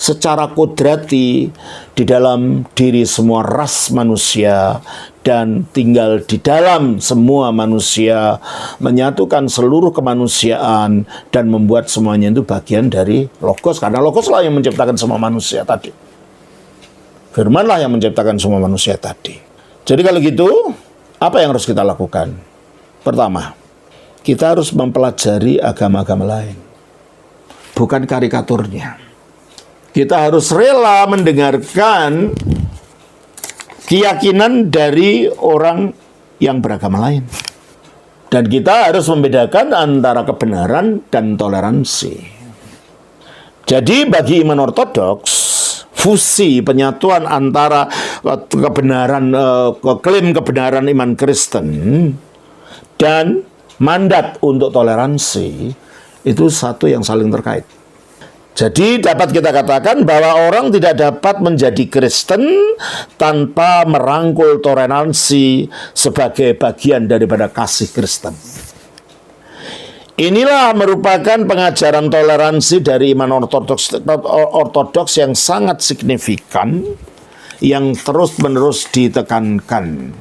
secara kodrati di dalam diri semua ras manusia dan tinggal di dalam semua manusia, menyatukan seluruh kemanusiaan dan membuat semuanya itu bagian dari Logos, karena Logos lah yang menciptakan semua manusia tadi. Firmanlah yang menciptakan semua manusia tadi. Jadi kalau gitu, apa yang harus kita lakukan? Pertama, kita harus mempelajari agama-agama lain, bukan karikaturnya. Kita harus rela mendengarkan keyakinan dari orang yang beragama lain. Dan kita harus membedakan antara kebenaran dan toleransi. Jadi bagi iman ortodoks, fusi penyatuan antara kebenaran, klaim kebenaran iman Kristen dan mandat untuk toleransi itu satu yang saling terkait. Jadi dapat kita katakan bahwa orang tidak dapat menjadi Kristen tanpa merangkul toleransi sebagai bagian daripada kasih Kristen. Inilah merupakan pengajaran toleransi dari iman ortodoks yang sangat signifikan, yang terus-menerus ditekankan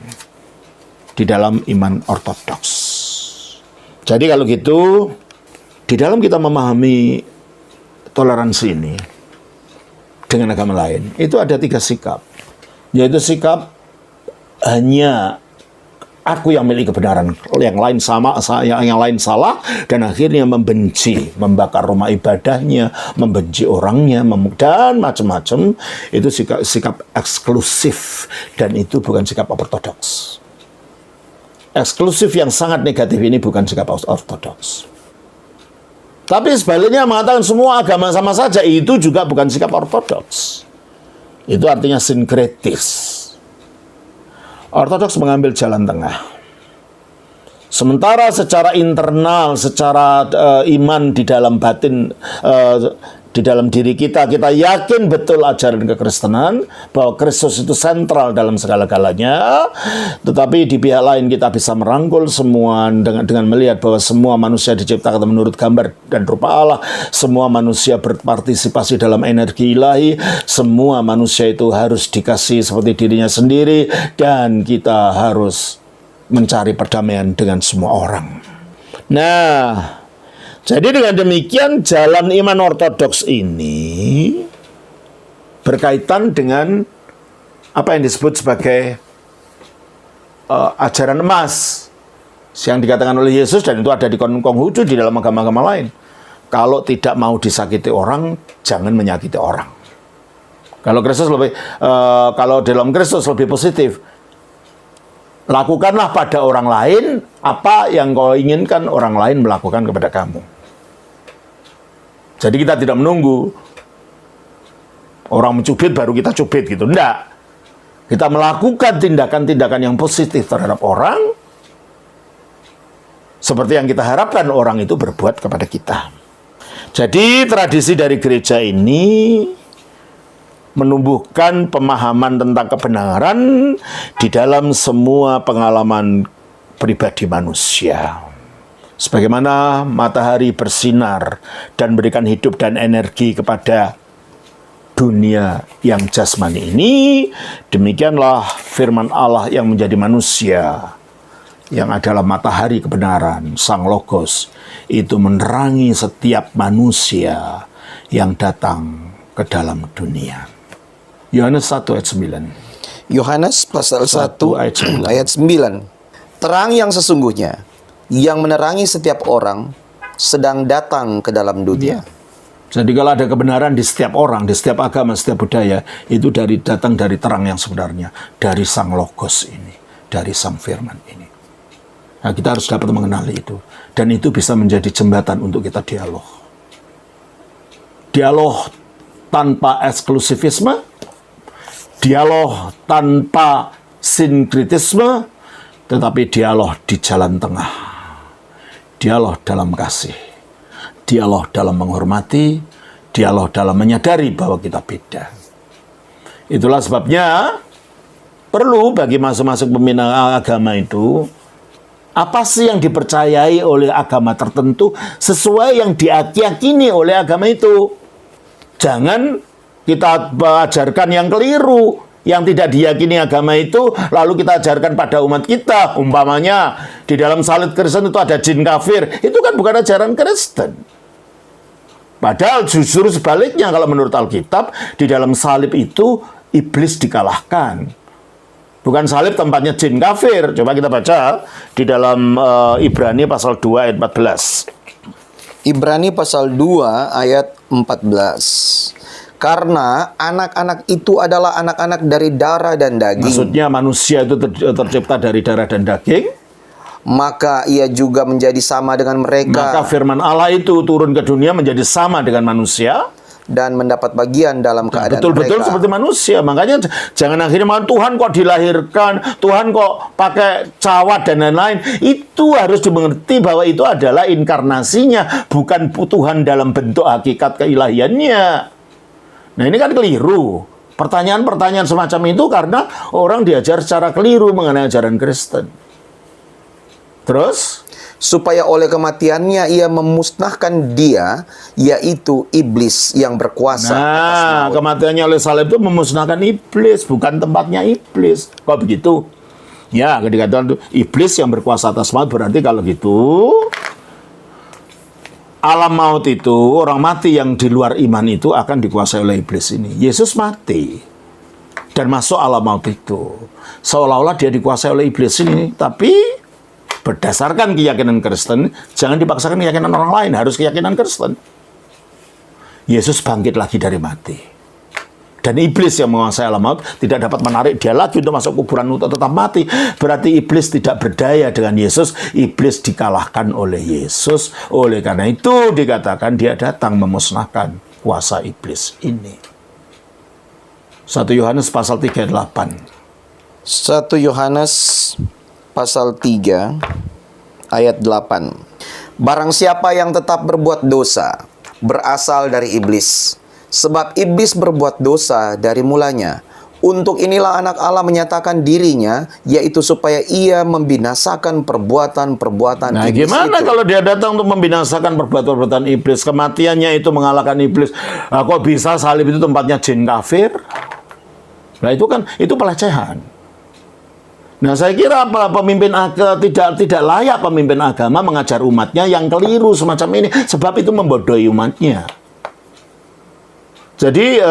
di dalam iman ortodoks. Jadi kalau gitu, di dalam kita memahami toleransi ini dengan agama lain, itu ada 3 sikap. Yaitu sikap hanya aku yang miliki kebenaran, yang lain salah, dan akhirnya membenci, membakar rumah ibadahnya, membenci orangnya, dan macam-macam. Itu sikap eksklusif, dan itu bukan sikap ortodoks. Eksklusif yang sangat negatif ini bukan sikap ortodoks. Tapi sebaliknya mengatakan semua agama sama saja, itu juga bukan sikap ortodoks. Itu artinya sinkretis. Ortodoks mengambil jalan tengah. Sementara secara internal, secara iman di dalam batin, di dalam diri kita, kita yakin betul ajaran kekristenan, bahwa Kristus itu sentral dalam segala-galanya. Tetapi di pihak lain kita bisa merangkul semua dengan melihat bahwa semua manusia diciptakan menurut gambar dan rupa Allah. Semua manusia berpartisipasi dalam energi ilahi. Semua manusia itu harus dikasihi seperti dirinya sendiri. Dan kita harus mencari perdamaian dengan semua orang. Nah, jadi dengan demikian jalan iman ortodoks ini berkaitan dengan apa yang disebut sebagai ajaran emas yang dikatakan oleh Yesus, dan itu ada di Konghucu di dalam agama-agama lain. Kalau tidak mau disakiti orang, jangan menyakiti orang. Kalau Kristus kalau dalam Kristus lebih positif. Lakukanlah pada orang lain apa yang kau inginkan orang lain melakukan kepada kamu. Jadi kita tidak menunggu orang mencubit baru kita cubit gitu. Enggak. Kita melakukan tindakan-tindakan yang positif terhadap orang seperti yang kita harapkan orang itu berbuat kepada kita. Jadi tradisi dari gereja ini menumbuhkan pemahaman tentang kebenaran di dalam semua pengalaman pribadi manusia. Sebagaimana matahari bersinar dan berikan hidup dan energi kepada dunia yang jasmani ini, demikianlah firman Allah yang menjadi manusia, yang adalah matahari kebenaran, Sang Logos, itu menerangi setiap manusia yang datang ke dalam dunia. Yohanes 1 ayat 9. Yohanes pasal 1 ayat 9. ayat 9. Terang yang sesungguhnya yang menerangi setiap orang sedang datang ke dalam dunia. Jadi kalau ada kebenaran di setiap orang, di setiap agama, setiap budaya, itu datang dari terang yang sebenarnya, dari Sang Logos ini, dari Sang Firman ini. Nah, kita harus dapat mengenali itu, dan itu bisa menjadi jembatan untuk kita dialog. Dialog tanpa eksklusivisme, dialog tanpa sinkritisme, tetapi dialog di jalan tengah. Dialog dalam kasih, dialog dalam menghormati, dialog dalam menyadari bahwa kita beda. Itulah sebabnya perlu bagi masing-masing pembina agama itu, apa sih yang dipercayai oleh agama tertentu sesuai yang diyakini oleh agama itu. Jangan kita ajarkan yang keliru, yang tidak diyakini agama itu, lalu kita ajarkan pada umat kita. Umpamanya, di dalam salib Kristen itu ada jin kafir. Itu kan bukan ajaran Kristen. Padahal justru sebaliknya, kalau menurut Alkitab, di dalam salib itu iblis dikalahkan. Bukan salib tempatnya jin kafir. Coba kita baca di dalam Ibrani pasal 2 ayat 14. Ibrani pasal 2 ayat 14. Karena anak-anak itu adalah anak-anak dari darah dan daging. Maksudnya manusia itu tercipta dari darah dan daging. Maka ia juga menjadi sama dengan mereka. Maka firman Allah itu turun ke dunia menjadi sama dengan manusia. Dan mendapat bagian dalam keadaan Betul-betul mereka. seperti manusia. Makanya jangan akhirnya Tuhan kok dilahirkan, Tuhan kok pakai cawat dan lain-lain. Itu harus dimengerti bahwa itu adalah inkarnasinya, bukan Tuhan dalam bentuk hakikat keilahiannya. Nah, ini kan keliru. Pertanyaan-pertanyaan semacam itu karena orang diajar secara keliru mengenai ajaran Kristen. Terus? Supaya oleh kematiannya ia memusnahkan dia, yaitu iblis yang berkuasa atas Nah, maut. kematiannya oleh salib itu memusnahkan iblis, bukan tempatnya iblis. Kok begitu? Ya, ketika itu iblis yang berkuasa atas maut, berarti kalau gitu, alam maut itu, orang mati yang di luar iman itu akan dikuasai oleh iblis ini. Yesus mati dan masuk alam maut itu. Seolah-olah dia dikuasai oleh iblis ini, tapi berdasarkan keyakinan Kristen, jangan dipaksakan keyakinan orang lain, harus keyakinan Kristen. Yesus bangkit lagi dari mati. Dan iblis yang menguasai alam maut tidak dapat menarik dia lagi untuk masuk kuburan untuk tetap mati. Berarti iblis tidak berdaya dengan Yesus. Iblis dikalahkan oleh Yesus. Oleh karena itu dikatakan dia datang memusnahkan kuasa iblis ini. 1 Yohanes pasal 3 ayat 8. 1 Yohanes pasal 3 ayat 8. Barang siapa yang tetap berbuat dosa, berasal dari iblis. Sebab iblis berbuat dosa dari mulanya. Untuk inilah anak Allah menyatakan dirinya, yaitu supaya ia membinasakan perbuatan-perbuatan Nah, iblis gimana itu. kalau dia datang untuk membinasakan perbuatan-perbuatan iblis? Kematiannya itu mengalahkan iblis. Nah, kok bisa salib itu tempatnya jin kafir? Nah, itu pelecehan. Nah, saya kira pemimpin agama tidak layak pemimpin agama mengajar umatnya yang keliru semacam ini, sebab itu membodohi umatnya. Jadi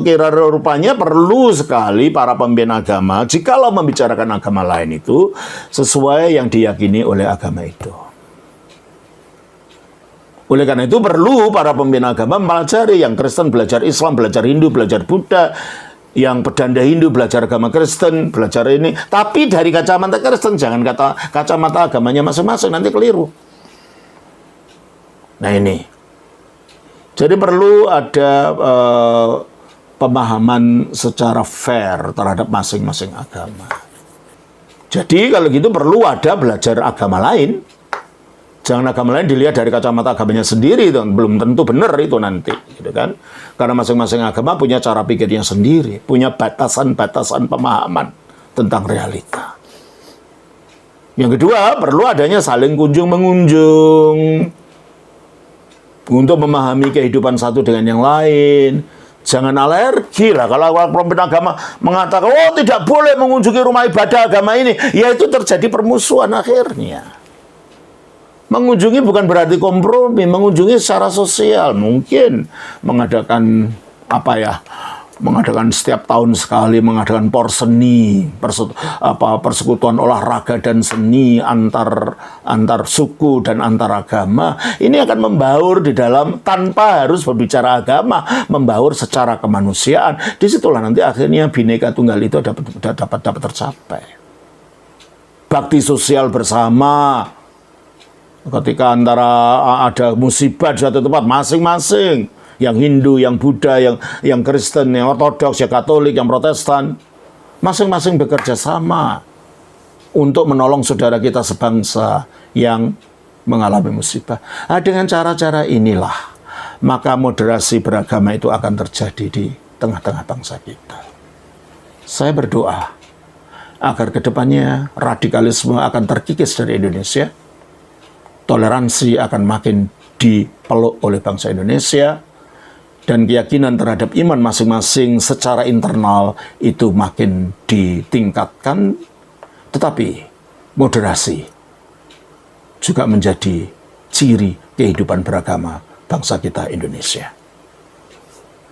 kira rupanya perlu sekali para pemimpin agama jikalau membicarakan agama lain itu sesuai yang diyakini oleh agama itu. Oleh karena itu perlu para pemimpin agama mempelajari, yang Kristen belajar Islam, belajar Hindu, belajar Buddha, yang pedanda Hindu belajar agama Kristen, belajar ini. Tapi dari kacamata Kristen, jangan kacamata agamanya masing-masing, nanti keliru. Nah ini. Jadi perlu ada pemahaman secara fair terhadap masing-masing agama. Jadi kalau gitu perlu ada belajar agama lain. Jangan agama lain dilihat dari kacamata agamanya sendiri, itu belum tentu benar itu nanti, gitu kan? Karena masing-masing agama punya cara pikirnya sendiri, punya batasan-batasan pemahaman tentang realita. Yang kedua, perlu adanya saling kunjung-mengunjung untuk memahami kehidupan satu dengan yang lain. Jangan alergi lah kalau pemimpin agama mengatakan, oh tidak boleh mengunjungi rumah ibadah agama ini, ya itu terjadi permusuhan akhirnya. Mengunjungi bukan berarti kompromi, mengunjungi secara sosial, mungkin mengadakan mengadakan setiap tahun sekali, mengadakan porseni, persekutuan olahraga dan seni antar suku dan antar agama. Ini akan membaur di dalam, tanpa harus berbicara agama, membaur secara kemanusiaan. Disitulah nanti akhirnya Bhinneka Tunggal itu dapat tercapai. Bakti sosial bersama. Ketika ada musibah di suatu tempat, masing-masing, yang Hindu, yang Buddha, yang Kristen, yang Ortodoks, yang Katolik, yang Protestan, masing-masing bekerja sama untuk menolong saudara kita sebangsa yang mengalami musibah. Nah, dengan cara-cara inilah, maka moderasi beragama itu akan terjadi di tengah-tengah bangsa kita. Saya berdoa agar kedepannya radikalisme akan terkikis dari Indonesia, toleransi akan makin dipeluk oleh bangsa Indonesia, dan keyakinan terhadap iman masing-masing secara internal itu makin ditingkatkan, tetapi moderasi juga menjadi ciri kehidupan beragama bangsa kita Indonesia.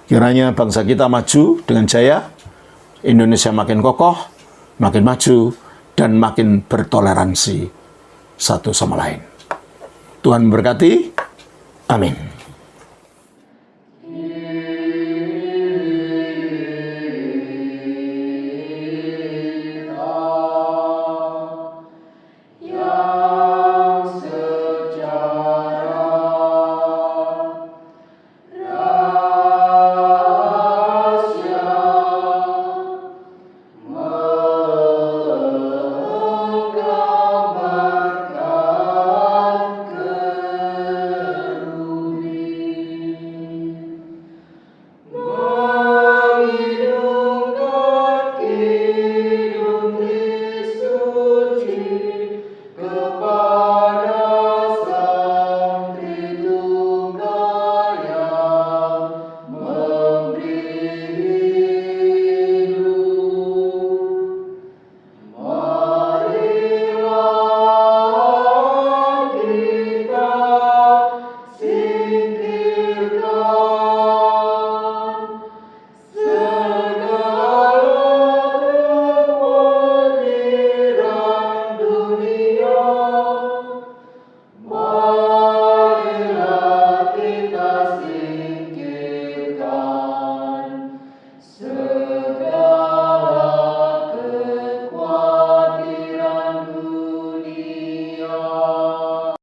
Kiranya bangsa kita maju dengan jaya, Indonesia makin kokoh, makin maju, dan makin bertoleransi satu sama lain. Tuhan memberkati. Amin.